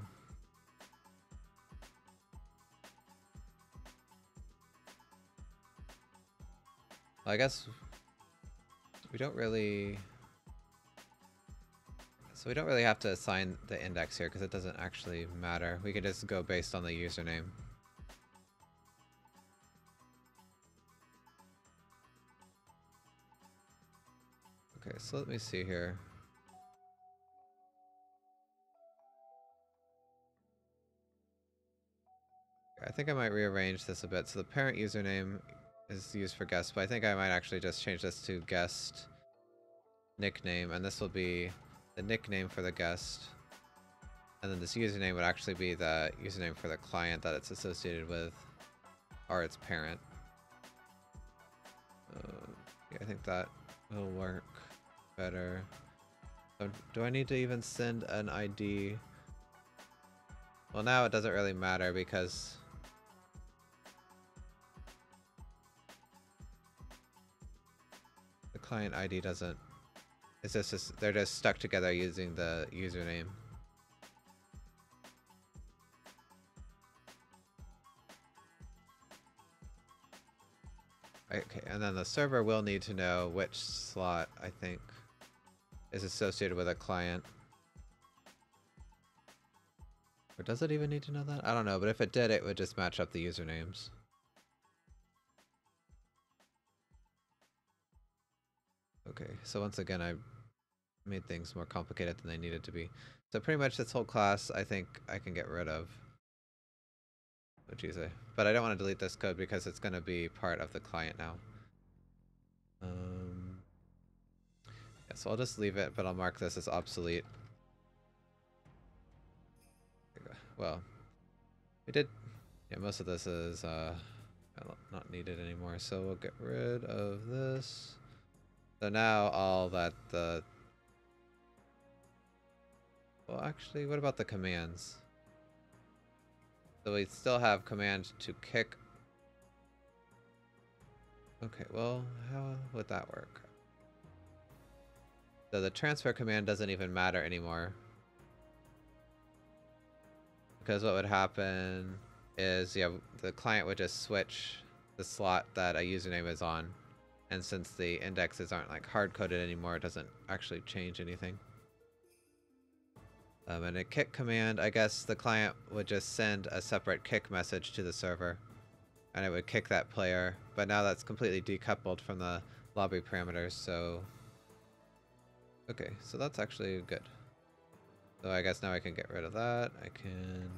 Well, I guess we don't really... So we don't really have to assign the index here because it doesn't actually matter. We can just go based on the username. Okay, so let me see here. I think I might rearrange this a bit. So the parent username is used for guest, but I think I might actually just change this to guest nickname, and this will be the nickname for the guest. And then this username would actually be the username for the client that it's associated with, or its parent. Yeah, I think that will work better. So do I need to even send an ID? Well, now it doesn't really matter because the client ID doesn't... It's just they're just stuck together using the username. Okay, and then the server will need to know which slot, I think, is associated with a client. Or does it even need to know that? I don't know, but if it did, it would just match up the usernames. Okay, so once again, I made things more complicated than they needed to be. So pretty much this whole class, I think I can get rid of. Oh, geez, but I don't want to delete this code because it's going to be part of the client now. Yeah, so I'll just leave it, but I'll mark this as obsolete. Well, we did... Yeah, most of this is not needed anymore, so we'll get rid of this. So now all that the... Well, actually, what about the commands? So we still have command to kick. Okay, well, how would that work? So the transfer command doesn't even matter anymore. Because what would happen is, yeah, the client would just switch the slot that a username is on. And since the indexes aren't like hard-coded anymore, it doesn't actually change anything. And a kick command, I guess the client would just send a separate kick message to the server. And it would kick that player. But now that's completely decoupled from the lobby parameters, so... Okay, so that's actually good. So I guess now I can get rid of that. I can...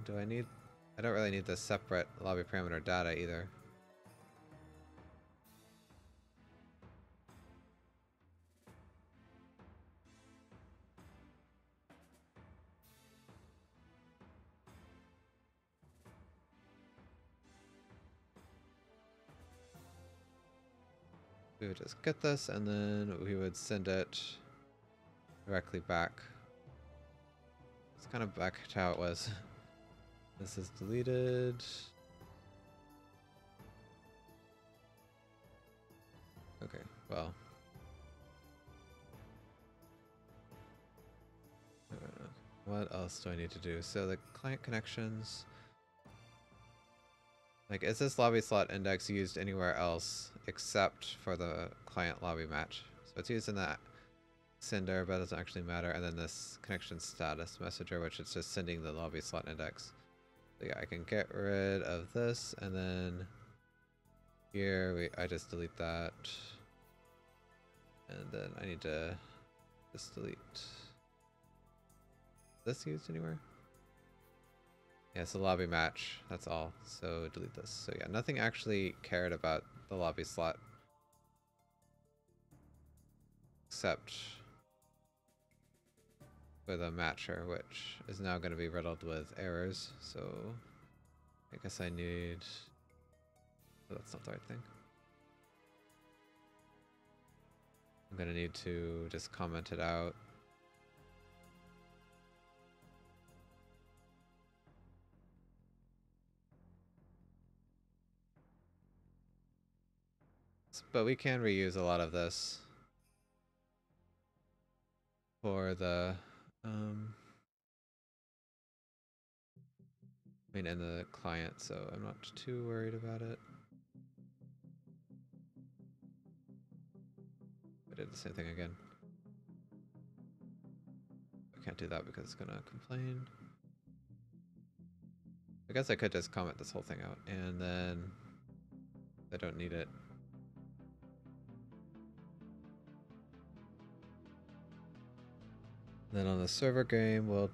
do I need... I don't really need the separate lobby parameter data either. we would just get this and then we would send it directly back. It's kind of back to how it was. This is deleted. Okay, well. What else do I need to do? So the client connections. Like, is this lobby slot index used anywhere else except for the client lobby match? So it's used in that sender, but it doesn't actually matter. And then this connection status messenger, which is just sending the lobby slot index. So yeah, I can get rid of this, and then here I just delete that. And then I need to just delete this used anywhere? Yeah, it's a lobby match. That's all. So delete this. So yeah, nothing actually cared about the lobby slot. Except for the matcher, which is now going to be riddled with errors. So I guess I need... Oh, that's not the right thing. I'm going to need to just comment it out. But we can reuse a lot of this for the, I mean, in the client, so I'm not too worried about it. I did the same thing again. I can't do that because it's gonna complain. I guess I could just comment this whole thing out, and then I don't need it. Then on the server game, we'll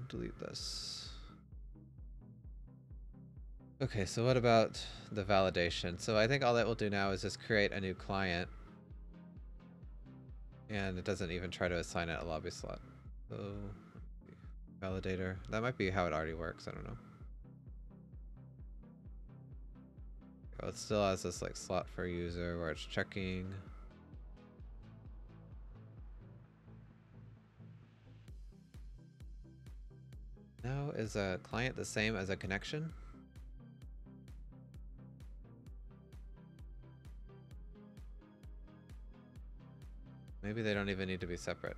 delete this. Okay, so what about the validation? So I think all that will do now is just create a new client. And it doesn't even try to assign it a lobby slot. So, validator. That might be how it already works, I don't know. Oh, it still has this like slot for user where it's checking. Now, is a client the same as a connection? Maybe they don't even need to be separate.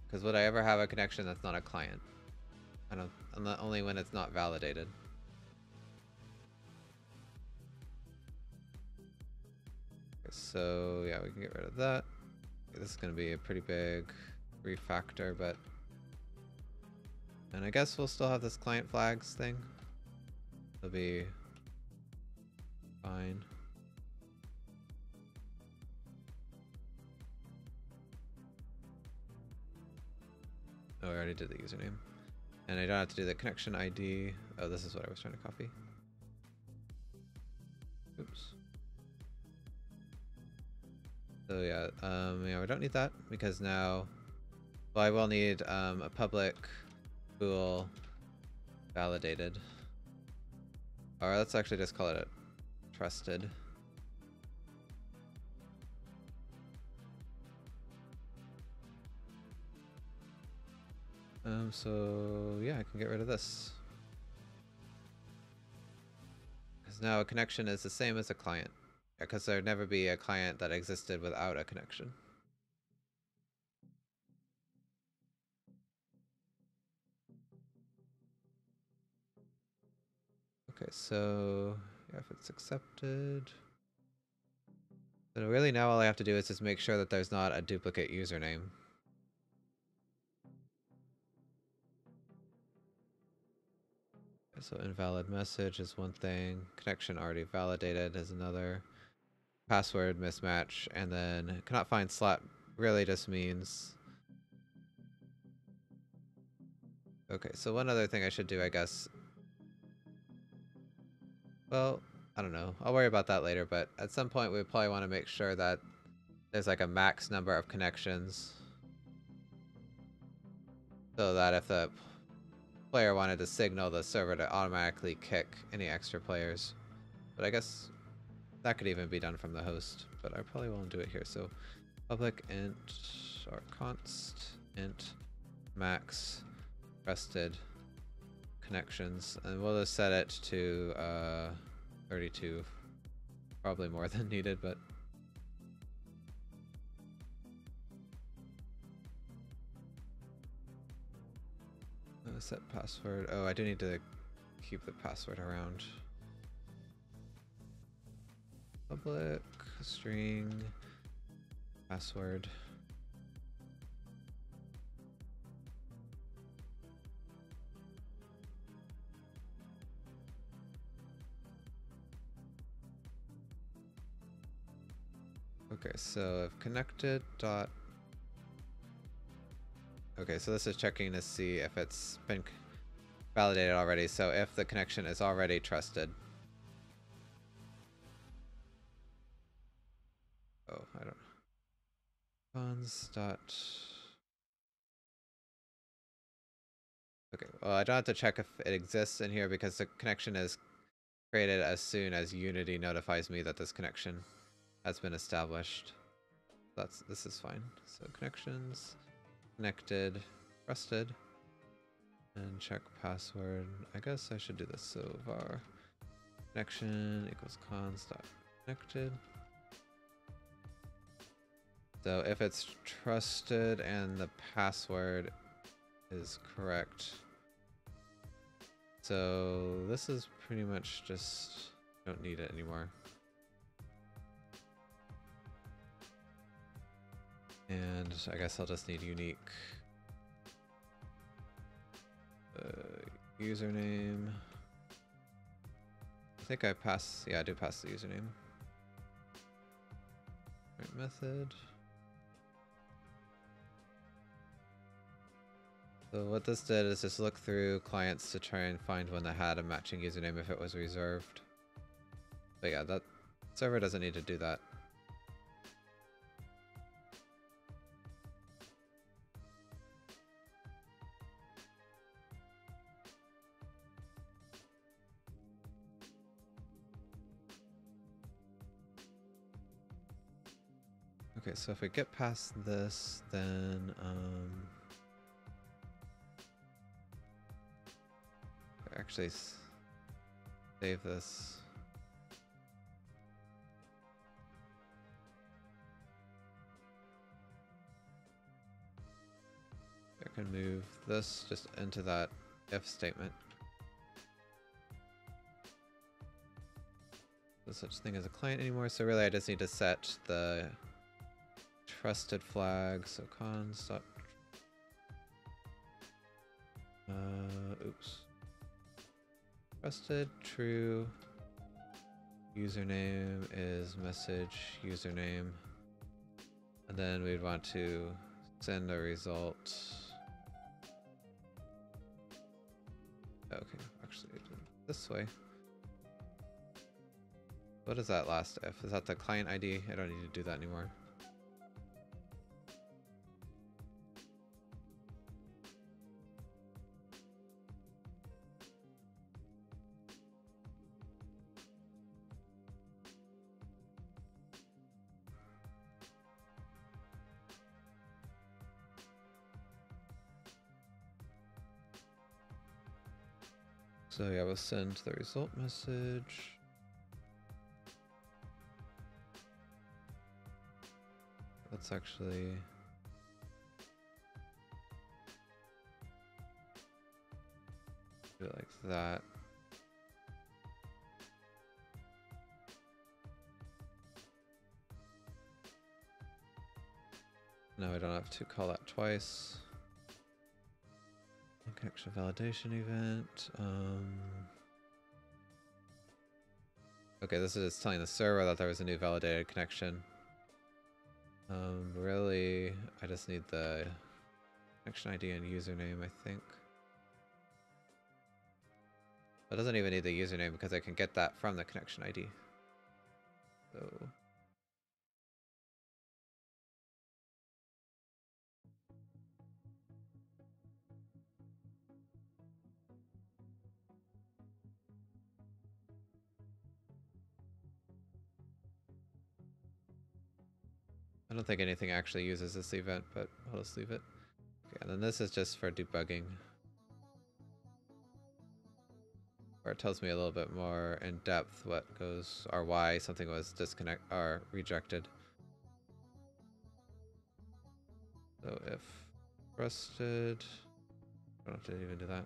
Because would I ever have a connection that's not a client? I don't, only when it's not validated. Okay, so yeah, we can get rid of that. Okay, this is going to be a pretty big refactor, but... And I guess we'll still have this client flags thing. It'll be fine. Oh, I already did the username. And I don't have to do the connection ID. Oh, this is what I was trying to copy. Oops. So yeah, yeah, we don't need that because now, well, I will need a public bool validated. Or let's actually just call it a trusted. So yeah, I can get rid of this. Because now a connection is the same as a client. Because there'd never be a client that existed without a connection. Okay, so yeah, if it's accepted. Then really now all I have to do is just make sure that there's not a duplicate username. So invalid message is one thing, connection already validated is another, password mismatch, and then cannot find slot really just means... Okay, so one other thing I should do, I guess... Well, I don't know. I'll worry about that later, but at some point we probably want to make sure that there's like a max number of connections. so that if the player wanted to signal the server to automatically kick any extra players. But I guess that could even be done from the host, but I probably won't do it here. So public int or const int max trusted connections, and we'll just set it to 32, probably more than needed, but set password. Oh, I do need to keep the password around. Public string password. Okay, so I've connected dot. Okay, so this is checking to see if it's been validated already. So if the connection is already trusted. Oh, I don't know. Cons dot. Okay, well, I don't have to check if it exists in here because the connection is created as soon as Unity notifies me that this connection has been established. This is fine. So connections, connected, trusted, and check password. I guess I should do this. So var connection equals cons dot connected. So if it's trusted and the password is correct. So this is pretty much just, don't need it anymore. And I guess I'll just need unique username. I think I pass, yeah, I do pass the username. Right, method. So what this did is just look through clients to try and find one that had a matching username if it was reserved. But yeah, that server doesn't need to do that. Okay, so if we get past this, then actually save this. I can move this just into that if statement. No such thing as a client anymore, so really I just need to set the trusted flag, so cons dot oops. Trusted true username is message username, and then we'd want to send a result. Okay, actually do it this way. What is that last if? Is that the client ID? I don't need to do that anymore. So yeah, we'll send the result message. Let's actually do it like that. No, I don't have to call that twice. Connection validation event. Okay, this is just telling the server that there was a new validated connection. Really, I just need the connection ID and username, I think. It doesn't even need the username because I can get that from the connection ID. So don't think anything actually uses this event, but I'll just leave it. Okay, and then this is just for debugging. Or it tells me a little bit more in depth what goes, or why something was rejected. So if trusted, I don't have to even do that.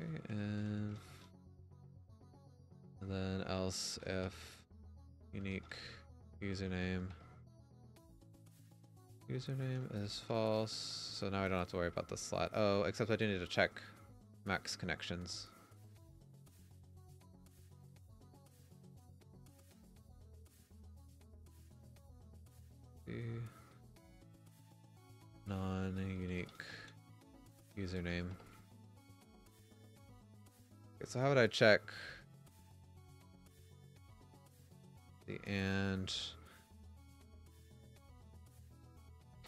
Okay, and then else if unique username is false. So now I don't have to worry about the slot. Oh, except I do need to check max connections. Non-unique username. Okay, so how would I check the and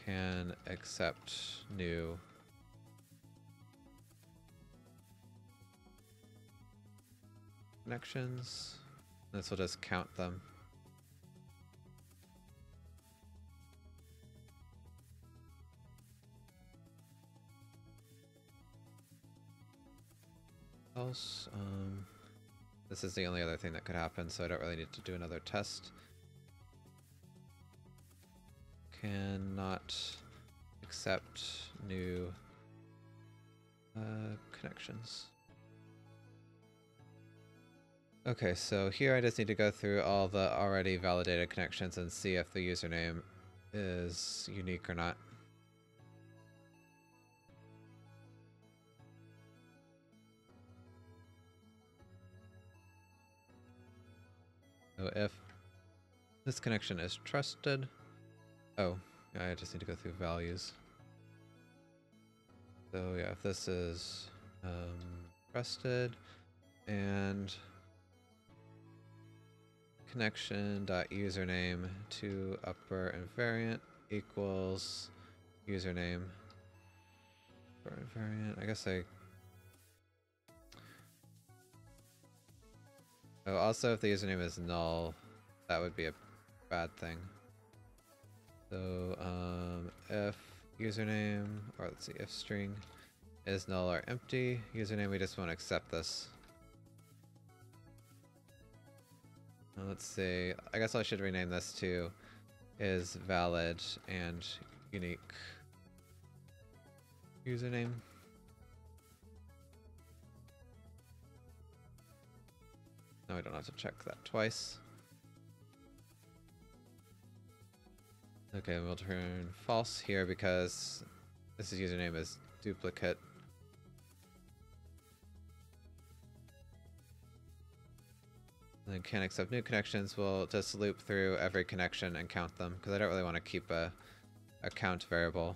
can accept new connections? This will just count them. Else, this is the only other thing that could happen, so I don't really need to do another test. Cannot accept new connections. Okay, so here I just need to go through all the already validated connections and see if the username is unique or not. So if this connection is trusted, oh, I just need to go through values. So yeah, if this is trusted and connection.username to upper invariant equals username upper invariant. I guess oh, also if the username is null, that would be a bad thing. So if username, or let's see, if string is null or empty, username, we just want to accept this. Let's see, I guess I should rename this to is valid and unique username. Now I don't have to check that twice. Okay, we'll turn false here because this username is duplicate. And then can't accept new connections. We'll just loop through every connection and count them because I don't really want to keep a count variable.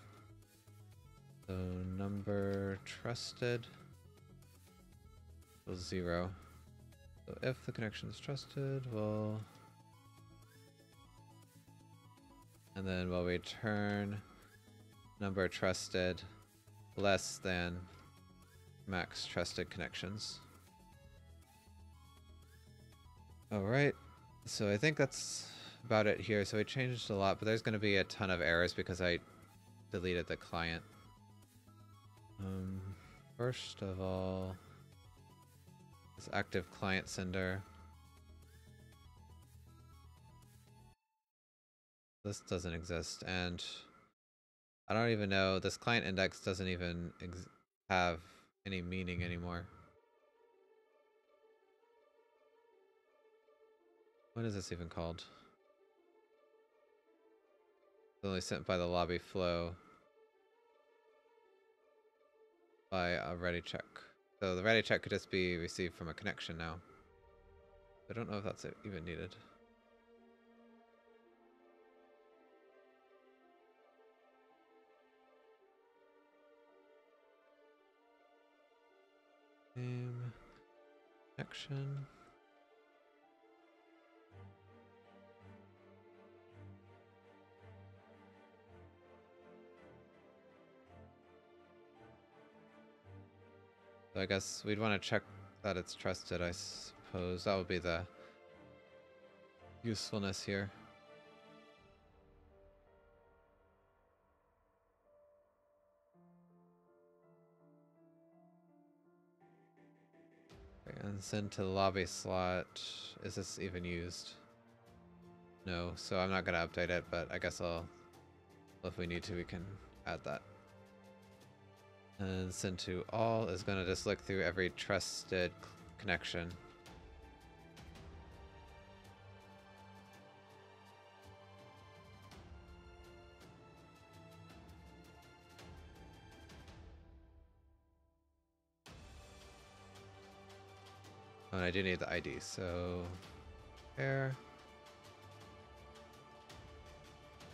So number trusted was 0. So if the connection is trusted, we'll and then we'll return number trusted less than max trusted connections. Alright, so I think that's about it here. So we changed a lot, but there's going to be a ton of errors because I deleted the client. First of all, this active client sender. This doesn't exist, and I don't even know, this client index doesn't even have any meaning anymore. What is this even called? It's only sent by the lobby flow by a ready check. So the ready check could just be received from a connection now. I don't know if that's even needed. Name, connection. So I guess we'd want to check that it's trusted, I suppose. suppose. That would be the usefulness here. Okay, and send to the lobby slot. Is this even used? No, so I'm not gonna update it, but I guess if we need to, we can add that. And send to all is gonna just look through every trusted connection. Oh, and I do need the ID, so pair.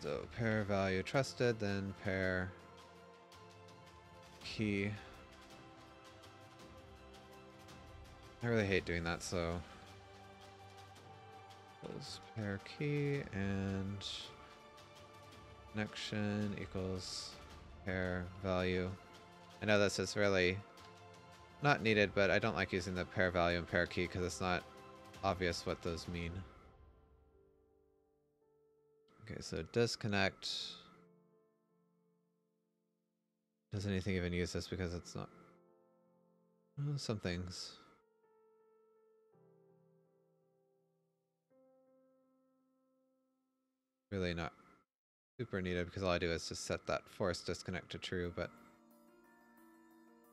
So pair value trusted, then pair key. I really hate doing that, so pair key and connection equals pair value. I know this is really not needed, but I don't like using the pair value and pair key because it's not obvious what those mean. Okay, so disconnect. Does anything even use this because it's not? Some things. Really not super needed because all I do is just set that force disconnect to true, but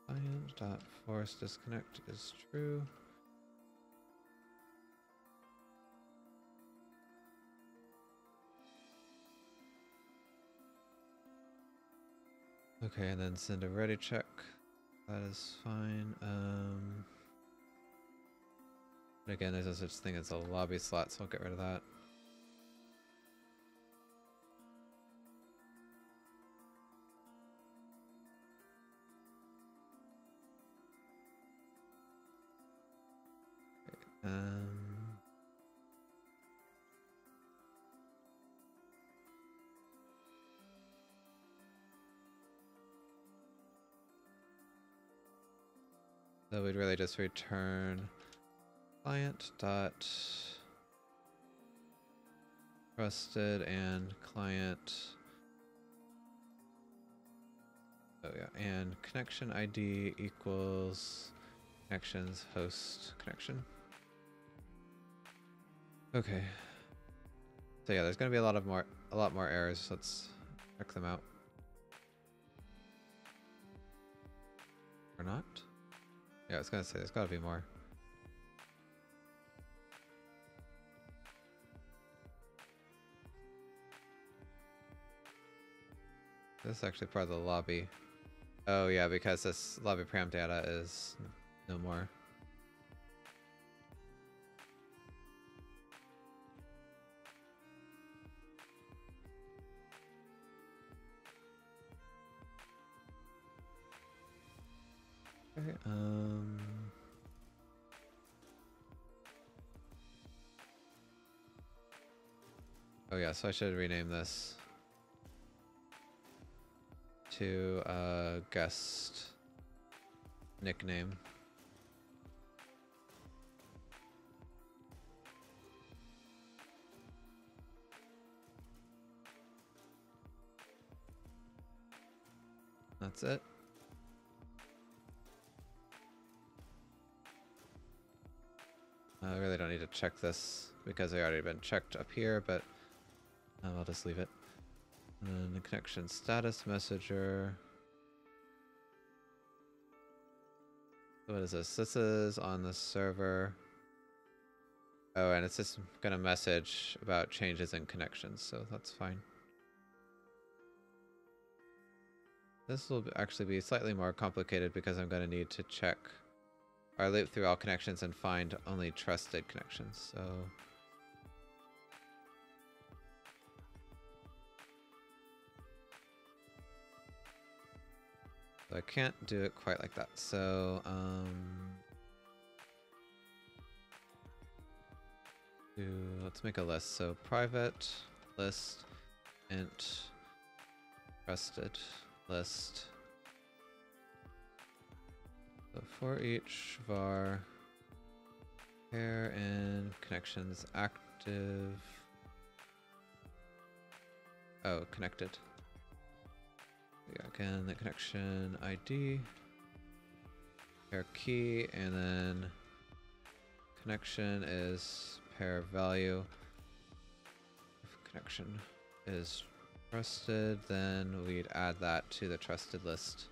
client.force disconnect is true. Okay, and then send a ready check. That is fine. But again, there's no such thing as a lobby slot, so I'll get rid of that. Okay, so we'd really just return client dot trusted and client. Oh yeah, and connection ID equals connections host connection. Okay. So yeah, there's gonna be a lot more errors. Let's check them out. Or not? Yeah, I was gonna say there's gotta be more. This is actually part of the lobby. Oh yeah, because this lobby param data is no more. Okay, oh yeah, so I should rename this to guest nickname. That's it. I really don't need to check this because they already been checked up here, but I'll just leave it. And then the connection status messenger. What is this? This is on the server. Oh, and it's just gonna message about changes in connections, so that's fine. This will actually be slightly more complicated because I'm gonna need to check or loop through all connections and find only trusted connections, so I can't do it quite like that. So let's make a list. So private list int trusted list. So for each var Pair and connections active. Oh, connected. Yeah, again, the connection ID, pair key, and then connection is pair value. If connection is trusted, then we'd add that to the trusted list.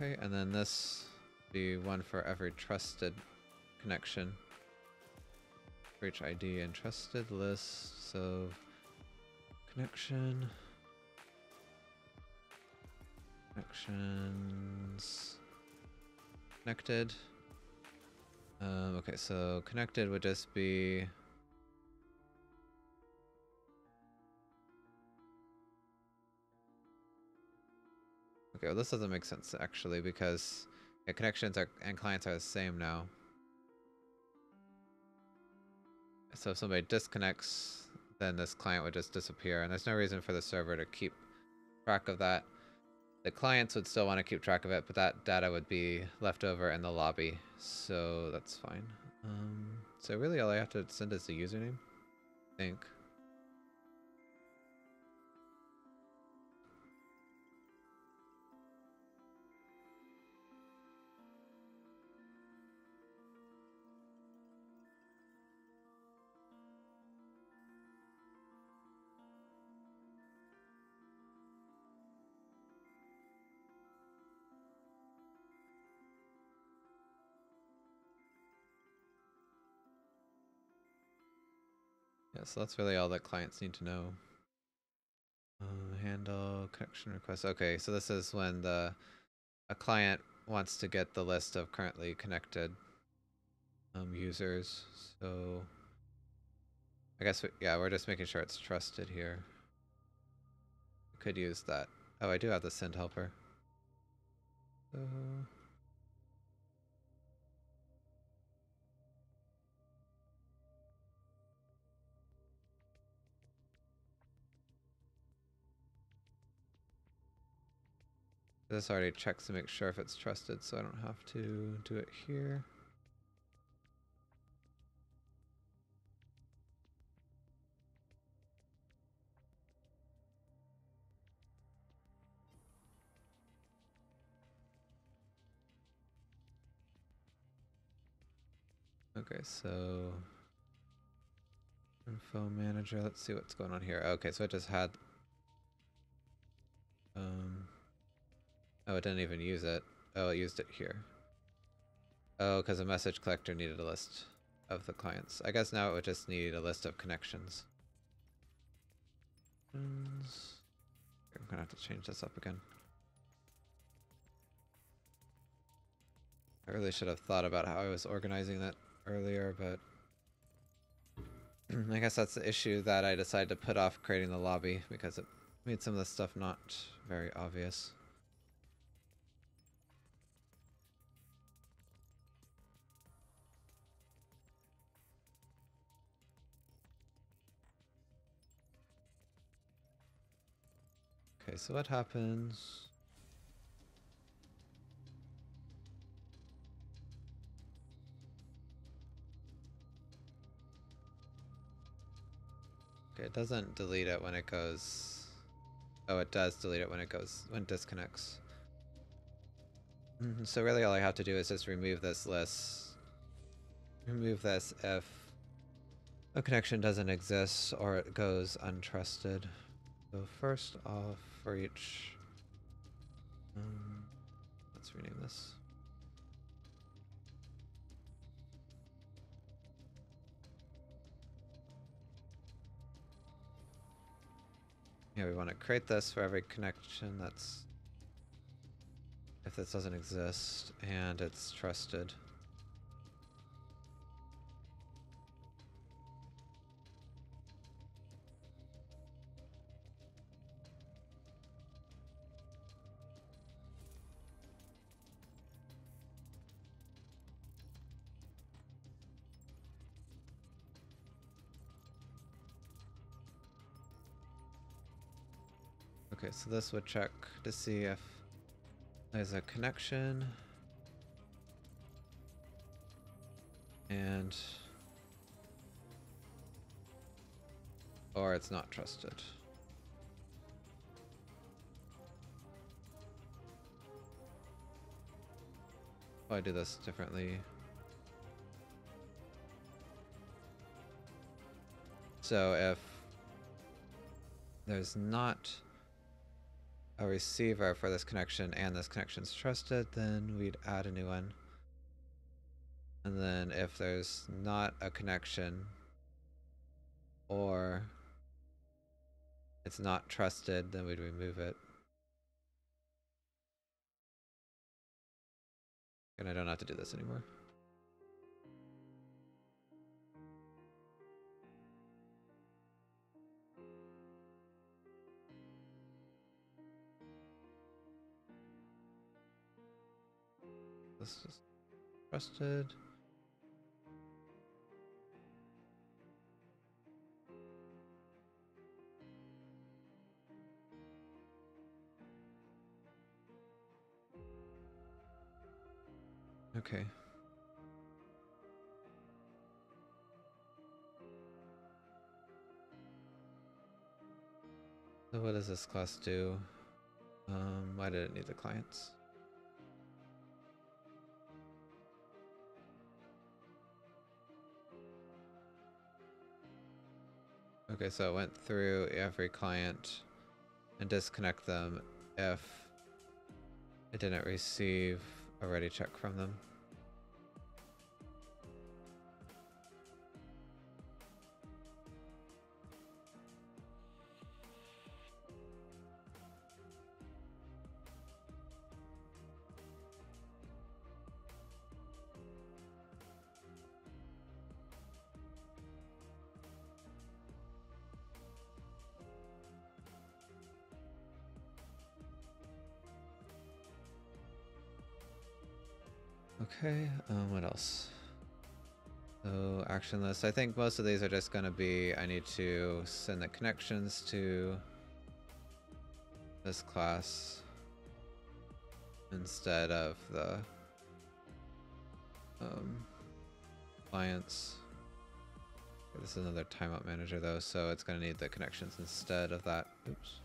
Okay, and then this be one for every trusted connection for each ID and trusted list. So connections, connected. Okay, so connected would just be okay. Well, this doesn't make sense actually because yeah, connections are and clients are the same now. So if somebody disconnects, then this client would just disappear, and there's no reason for the server to keep track of that. The clients would still want to keep track of it, but that data would be left over in the lobby, so that's fine. So really all I have to send is the username, I think. Yeah, so that's really all that clients need to know. Handle connection request. Okay, so this is when a client wants to get the list of currently connected users. So I guess yeah, we're just making sure it's trusted here. We could use that. Oh, I do have the send helper. So this already checks to make sure if it's trusted, so I don't have to do it here. Okay, so info manager, let's see what's going on here. Okay, so it just had oh, it didn't even use it. Oh, it used it here. Oh, because the message collector needed a list of the clients. I guess now it would just need a list of connections. I'm gonna have to change this up again. I really should have thought about how I was organizing that earlier, but I guess that's the issue that I decided to put off creating the lobby because it made some of this stuff not very obvious. Okay, so what happens? Okay, it doesn't delete it when it goes. Oh, it does delete it when it disconnects. So really all I have to do is just remove this list. Remove this if a connection doesn't exist or it goes untrusted. So first off, for each, let's rename this. Yeah, we want to create this for every connection that's, if this doesn't exist and it's trusted. Okay, so this would check to see if there's a connection. And or it's not trusted. Oh, I do this differently. So if there's not a receiver for this connection and this connection's trusted, then we'd add a new one. And then if there's not a connection or it's not trusted, then we'd remove it. And I don't have to do this anymore. This is trusted. Okay. So what does this class do? Why did it need the clients? Okay, so it went through every client and disconnect them if it didn't receive a ready check from them. Okay, what else? So action list. I think most of these are just going to be, I need to send the connections to this class instead of the clients. Okay, this is another timeout manager though, so it's going to need the connections instead of that. Oops.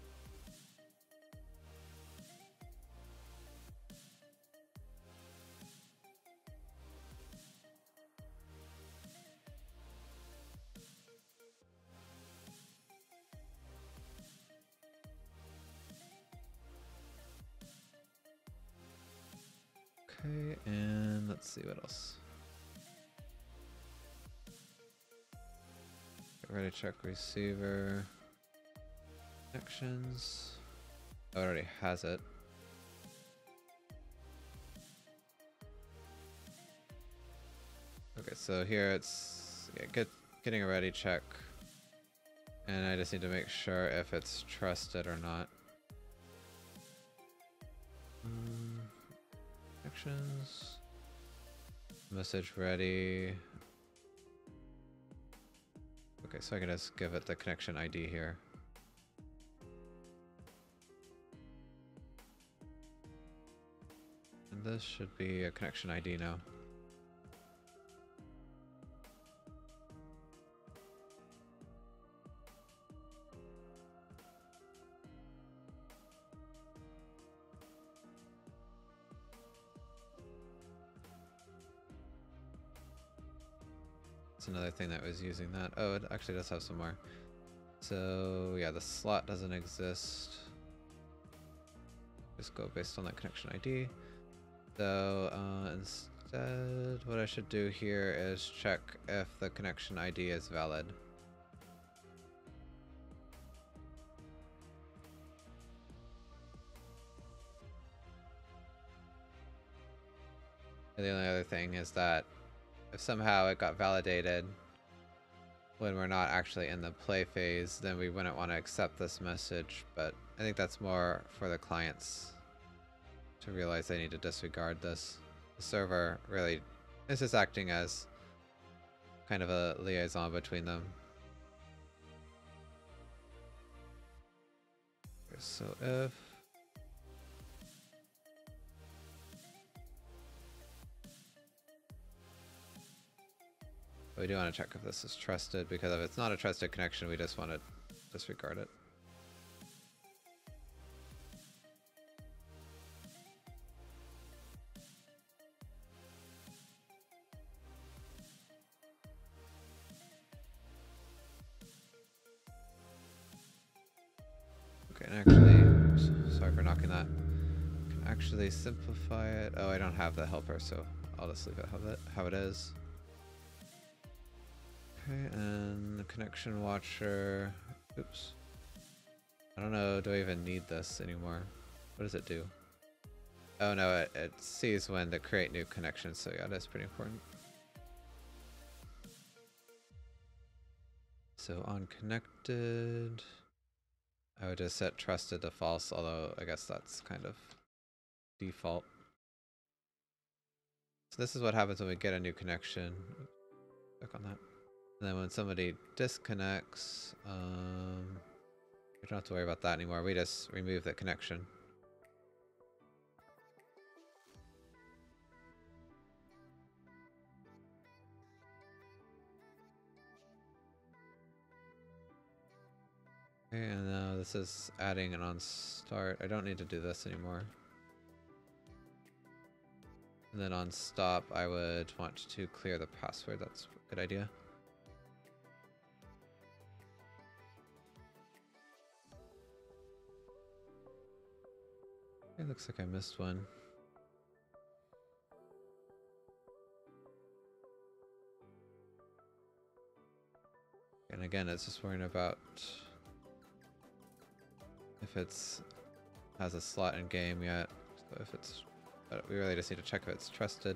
Okay, and let's see what else. Get ready to check receiver. Connections. Oh, it already has it. Okay, so here it's getting a ready check. And I just need to make sure if it's trusted or not. Actions. Message ready. Okay, so I can just give it the connection ID here. And this should be a connection ID now. Another thing that was using that. Oh, it actually does have some more. So yeah, the slot doesn't exist. Just go based on that connection ID. So instead, what I should do here is check if the connection ID is valid. And the only other thing is that if somehow it got validated when we're not actually in the play phase, then we wouldn't want to accept this message, but I think that's more for the clients to realize they need to disregard this. The server really is just acting as kind of a liaison between them. Okay, so if we do want to check if this is trusted, because if it's not a trusted connection, we just want to disregard it. Okay, and actually, sorry for knocking that. Can actually simplify it. Oh, I don't have the helper, so I'll just leave it how it is. Okay, and the connection watcher. Oops. I don't know, do I even need this anymore? What does it do? Oh no, it sees when to create new connections, so yeah, that's pretty important. So on connected, I would just set trusted to false, although I guess that's kind of default. So this is what happens when we get a new connection. Click on that. And then when somebody disconnects, we don't have to worry about that anymore. We just remove the connection. Okay, and now this is adding an on start. I don't need to do this anymore. And then on stop, I would want to clear the password. That's a good idea. It looks like I missed one. And again, it's just worrying about if it's has a slot in game yet. So if it's, but we really just need to check if it's trusted.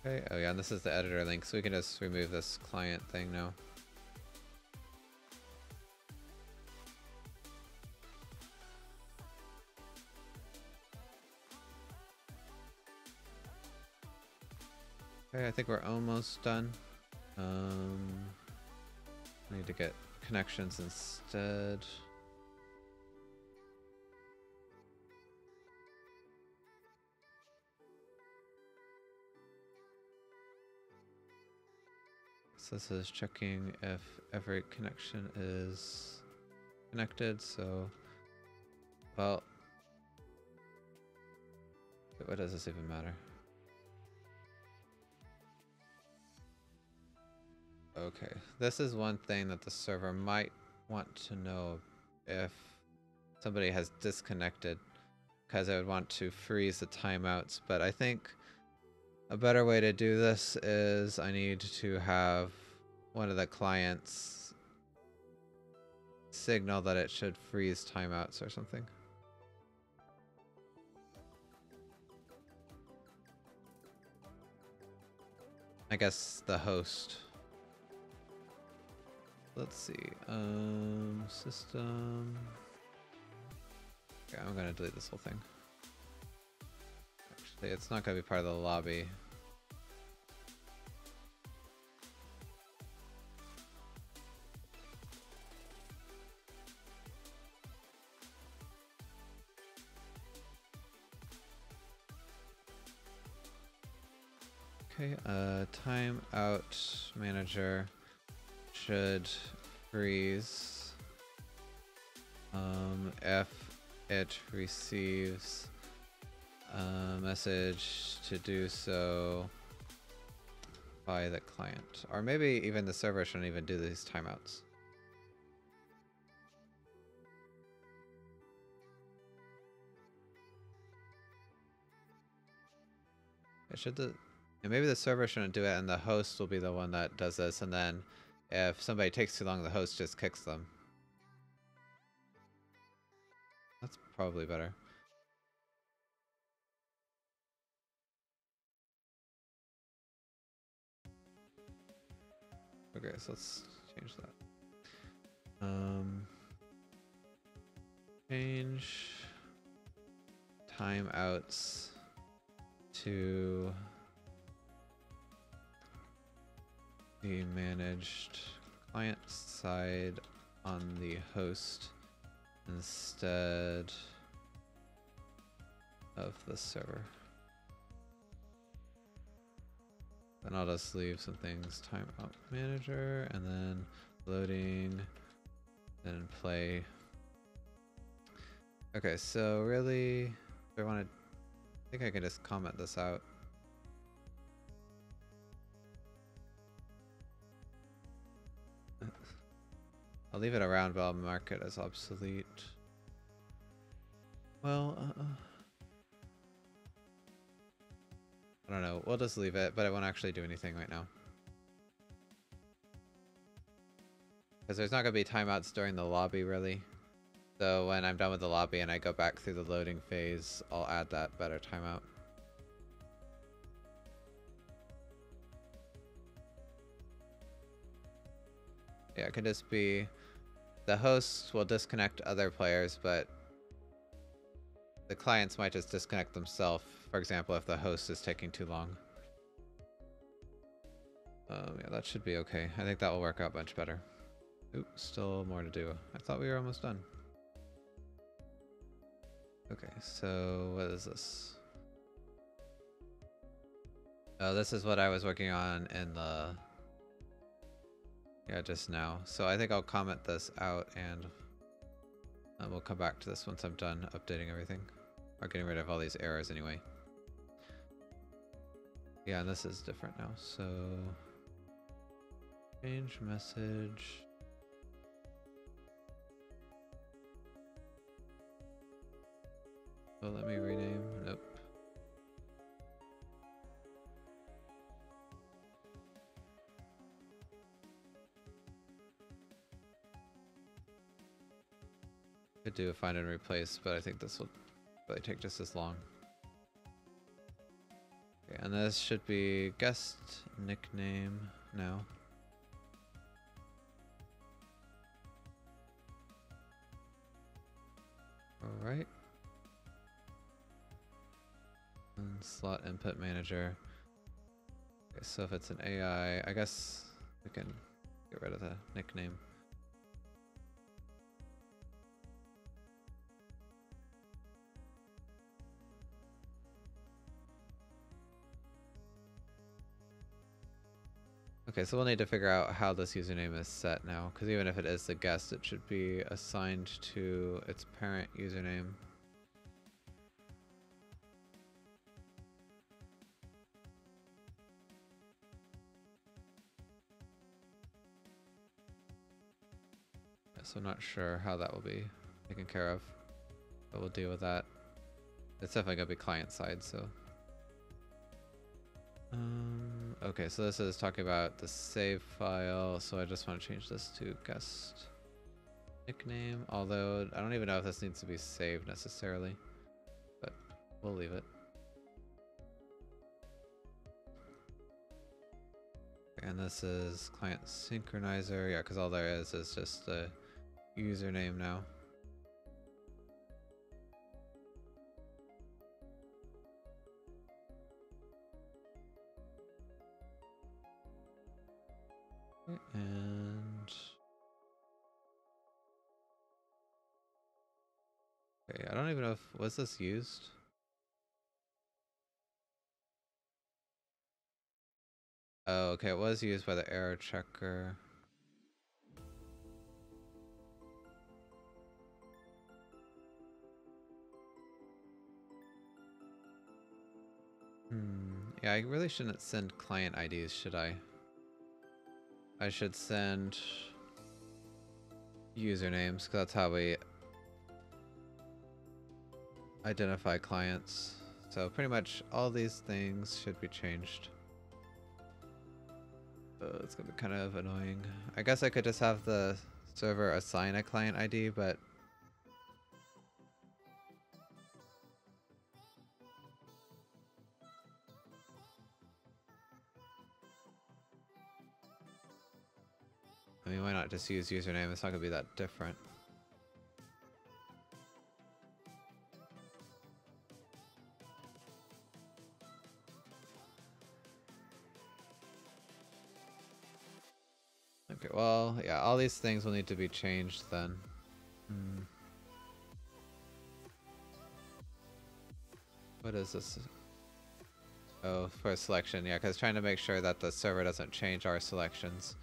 Okay, oh yeah, and this is the editor link, so we can just remove this client thing now. Okay, I think we're almost done. I need to get connections instead. So this is checking if every connection is connected, so, well, what does this even matter? Okay, this is one thing that the server might want to know if somebody has disconnected, because I would want to freeze the timeouts, but I think a better way to do this is I need to have one of the clients signal that it should freeze timeouts or something. I guess the host. Let's see. System. Okay, I'm gonna delete this whole thing. Actually, it's not gonna be part of the lobby. Okay, timeout manager should freeze if it receives a message to do so by the client. Or maybe even the server shouldn't even do these timeouts. It should do. And maybe the server shouldn't do it and the host will be the one that does this, and then if somebody takes too long, the host just kicks them. That's probably better. Okay, so let's change that. Change timeouts to the managed client side on the host instead of the server. Then I'll just leave some things timeout manager and then loading, then play. Okay, so really, if I want to, I think I can just comment this out. I'll leave it around, but I'll mark it as obsolete. Well, I don't know. We'll just leave it, but it won't actually do anything right now. Because there's not going to be timeouts during the lobby, really. So when I'm done with the lobby and I go back through the loading phase, I'll add that better timeout. Yeah, it can just be the hosts will disconnect other players, but the clients might just disconnect themselves, for example, if the host is taking too long. Yeah, that should be okay. I think that will work out much better. Oops, still more to do. I thought we were almost done. Okay, so what is this? Oh, this is what I was working on in the... Yeah, just now. So I think I'll comment this out and we'll come back to this once I'm done updating everything. Or getting rid of all these errors anyway. Yeah, and this is different now, so... Change message... Oh, let me rename. Nope. Could do a find and replace, but I think this will probably take just as long. Okay, and this should be guest nickname now. Alright. And slot input manager. Okay, so if it's an AI, I guess we can get rid of the nickname. Okay, so we'll need to figure out how this username is set now, because even if it is the guest, it should be assigned to its parent username. So I'm not sure how that will be taken care of, but we'll deal with that. It's definitely gonna be client side, so. Okay, so this is talking about the save file, so I just want to change this to guest nickname, although I don't even know if this needs to be saved necessarily, but we'll leave it. And this is client synchronizer, yeah, because all there is just the username now. And okay, I don't even know if was this used. Oh, okay, it was used by the error checker. Yeah, I really shouldn't send client IDs, should I? I should send usernames, because that's how we identify clients. So pretty much all these things should be changed. It's gonna be kind of annoying. I guess I could just have the server assign a client ID, but I mean, why not just use username? It's not gonna be that different. Okay, well, yeah, all these things will need to be changed then. What is this? Oh, for a selection, yeah, because trying to make sure that the server doesn't change our selections.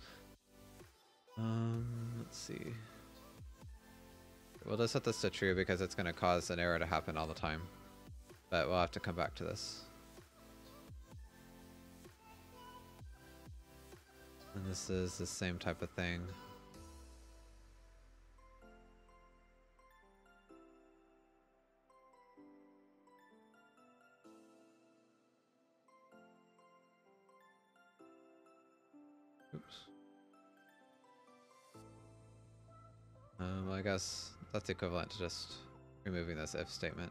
Let's see. We'll just set this to true because it's going to cause an error to happen all the time. But we'll have to come back to this. And this is the same type of thing. Oops. I guess that's equivalent to just removing this if statement.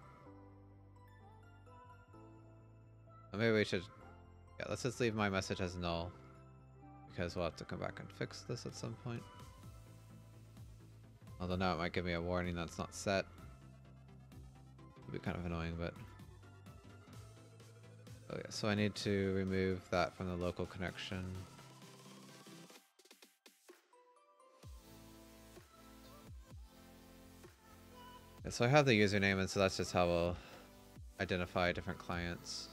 Or maybe we should... Yeah, let's just leave my message as null. Because we'll have to come back and fix this at some point. Although now it might give me a warning that's not set. It'd be kind of annoying, but... Oh yeah, so I need to remove that from the local connection. Yeah, so I have the username, and so that's just how we'll identify different clients.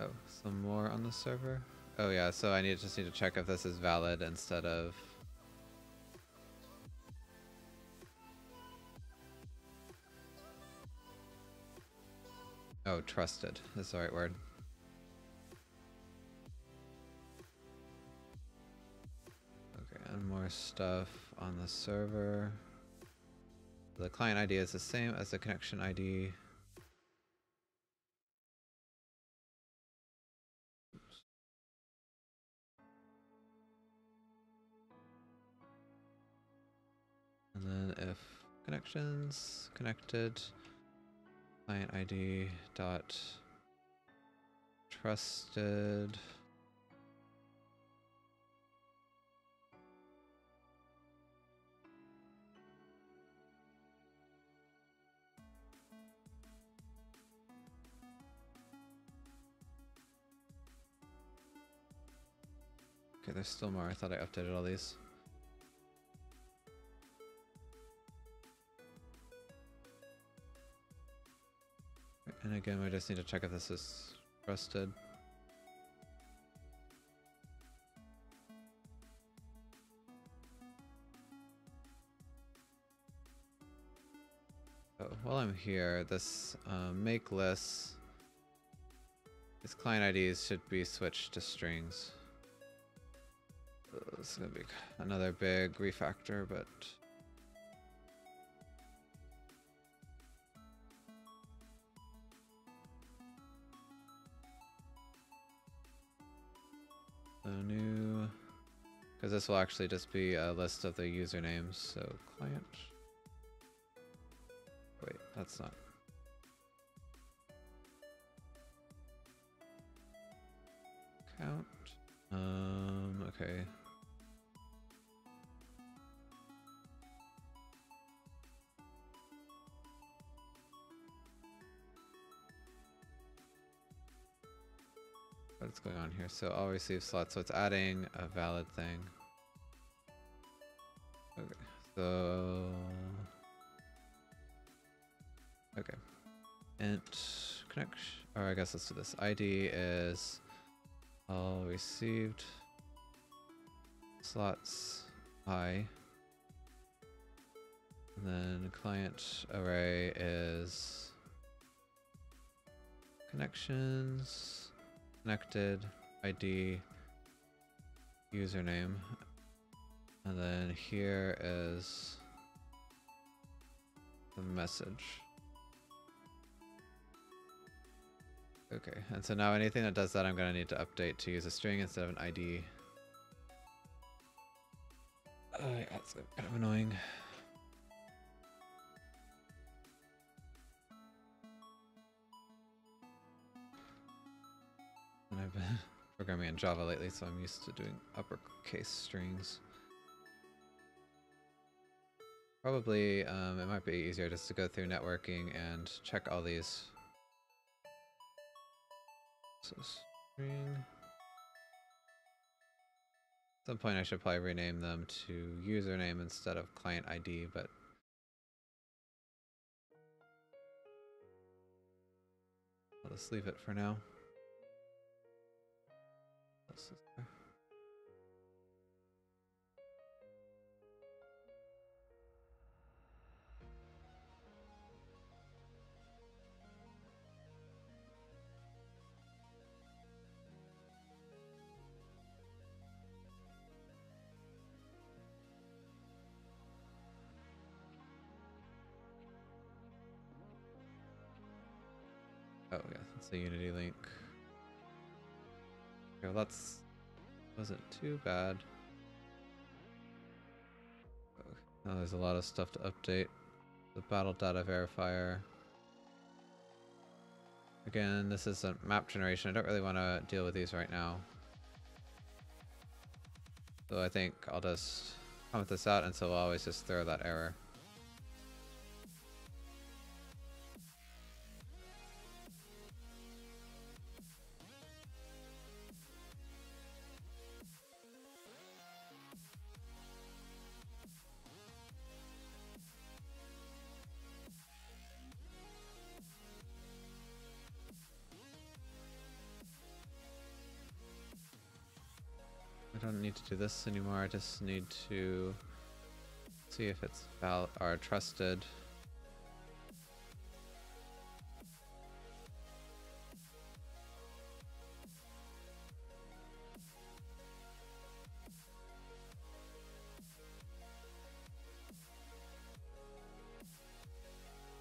Oh, some more on the server? Oh yeah, so I just need to check if this is valid instead of... Oh, trusted is the right word. Okay, and more stuff on the server. The client ID is the same as the connection ID. And then if connections connected, client ID dot trusted. Okay, there's still more. I thought I updated all these. And again, we just need to check if this is trusted. Oh, while I'm here, this make lists, these client IDs should be switched to strings. This is gonna be another big refactor, but so new, because this will actually just be a list of the usernames. So client. Wait, that's not. Count. Okay. What's going on here? So I'll receive slots. So it's adding a valid thing. Okay. So. Okay. Int connection. Or I guess let's do this. ID is all received slots I. And then client array is connections, connected, ID, username. And then here is the message. Okay, and so now anything that does that I'm going to need to update to use a string instead of an ID. Yeah, that's kind of annoying. And I've been programming in Java lately, so I'm used to doing uppercase strings. Probably it might be easier just to go through networking and check all these. So string. At some point I should probably rename them to username instead of client ID, but I'll just leave it for now. Oh yeah, that's a Unity link. Okay, well wasn't too bad. Oh, now there's a lot of stuff to update. The battle data verifier. Again, this is a map generation. I don't really want to deal with these right now. So I think I'll just comment this out, and so we'll always just throw that error. I don't need to do this anymore. I just need to see if it's valid or trusted.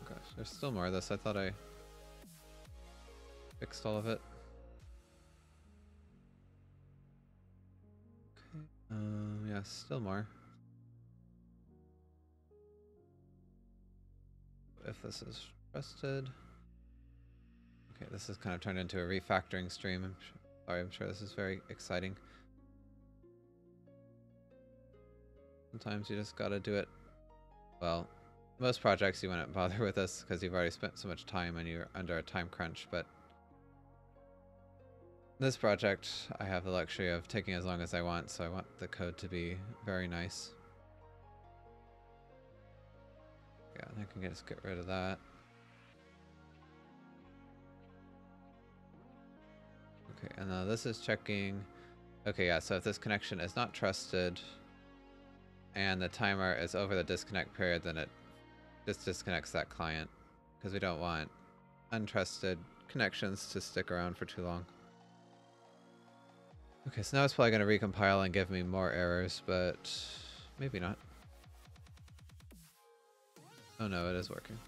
Oh gosh, there's still more of this. I thought I fixed all of it. Okay. Yeah, still more. If this is trusted. Okay, this is kind of turned into a refactoring stream. I'm sure this is very exciting. Sometimes you just gotta do it. Well, most projects you wouldn't bother with this because you've already spent so much time and you're under a time crunch, but this project I have the luxury of taking as long as I want, so I want the code to be very nice. Yeah, I can just get rid of that. Okay, and now this is checking. Okay, yeah, so if this connection is not trusted and the timer is over the disconnect period, then it just disconnects that client because we don't want untrusted connections to stick around for too long. Okay, so now it's probably going to recompile and give me more errors, but maybe not. Oh no, it is working.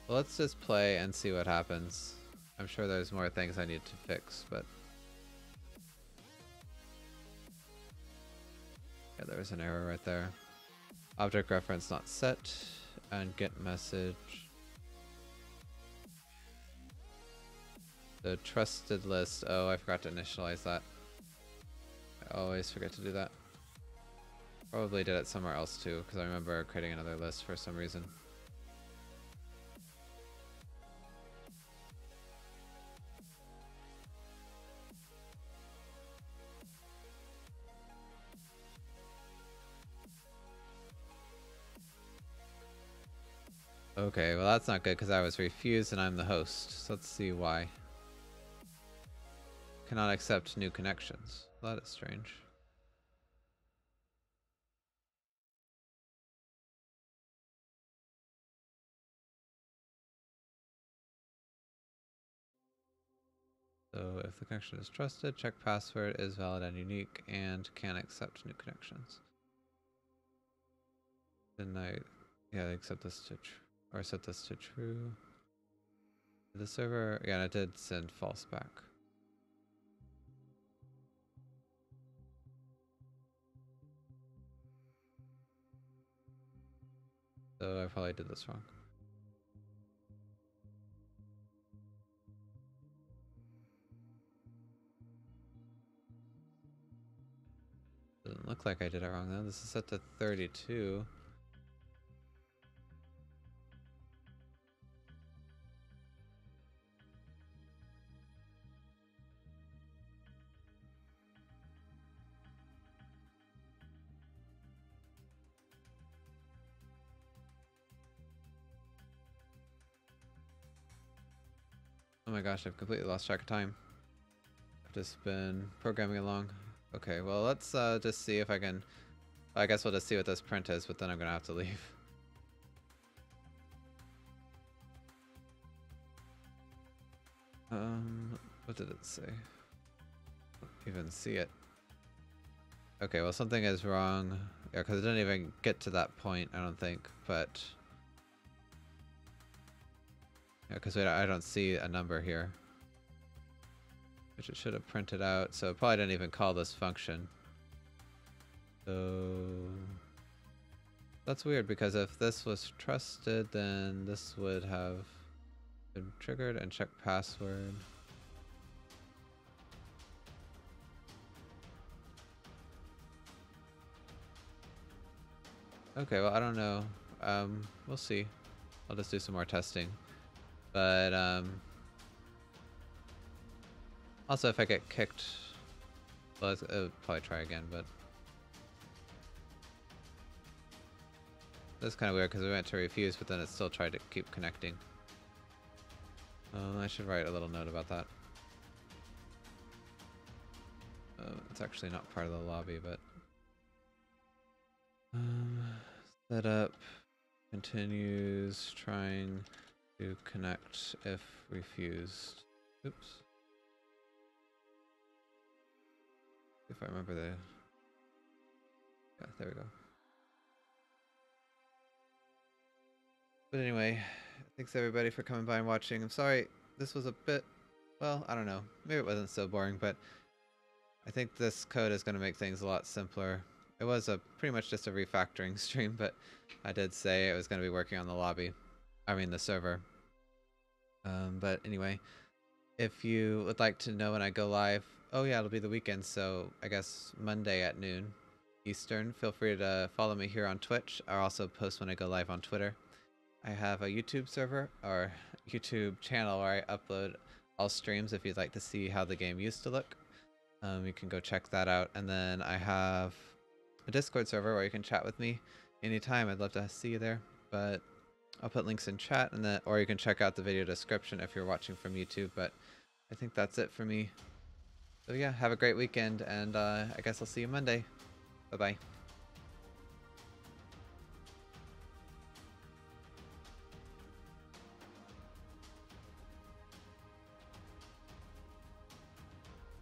Well, let's just play and see what happens. I'm sure there's more things I need to fix, but... yeah, there's an error right there. Object reference not set, and get message. The trusted list. Oh, I forgot to initialize that. I always forget to do that. Probably did it somewhere else too, because I remember creating another list for some reason. Okay, well that's not good because I was refused and I'm the host. So let's see why. Cannot accept new connections. That is strange. So if the connection is trusted, check password is valid and unique and can accept new connections. Then I accept this to or set this to true. The server, yeah, it did send false back. So I probably did this wrong. Doesn't look like I did it wrong though. This is set to 32. Oh my gosh, I've completely lost track of time. I've just been programming along. Okay, well let's just see if I can... I guess we'll just see what this print is, but then I'm gonna have to leave. What did it say? I don't even see it. Okay, well something is wrong. Yeah, because it didn't even get to that point, I don't think, but... Yeah, because I don't see a number here. Which it should have printed out, so it probably didn't even call this function. So... That's weird, because if this was trusted, then this would have been triggered and check password. Okay, well I don't know. We'll see. I'll just do some more testing. But also if I get kicked, well, I'll probably try again, but that's kind of weird because we went to refuse, but then it still tried to keep connecting. I should write a little note about that. It's actually not part of the lobby, but setup continues trying to connect if refused. Oops. If I remember the... Yeah, there we go. But anyway, thanks everybody for coming by and watching. I'm sorry, this was a bit... Well, I don't know. Maybe it wasn't so boring, but I think this code is going to make things a lot simpler. It was pretty much just a refactoring stream, but I did say it was going to be working on the lobby. I mean the server. But anyway, if you would like to know when I go live, oh yeah, it'll be the weekend, so I guess Monday at noon Eastern. Feel free to follow me here on Twitch. I also post when I go live on Twitter. I have a YouTube server, or YouTube channel, where I upload all streams if you'd like to see how the game used to look. You can go check that out. And then I have a Discord server where you can chat with me anytime. I'd love to see you there. But I'll put links in chat, and then, or you can check out the video description if you're watching from YouTube. But I think that's it for me. So yeah, have a great weekend, and I guess I'll see you Monday. Bye-bye.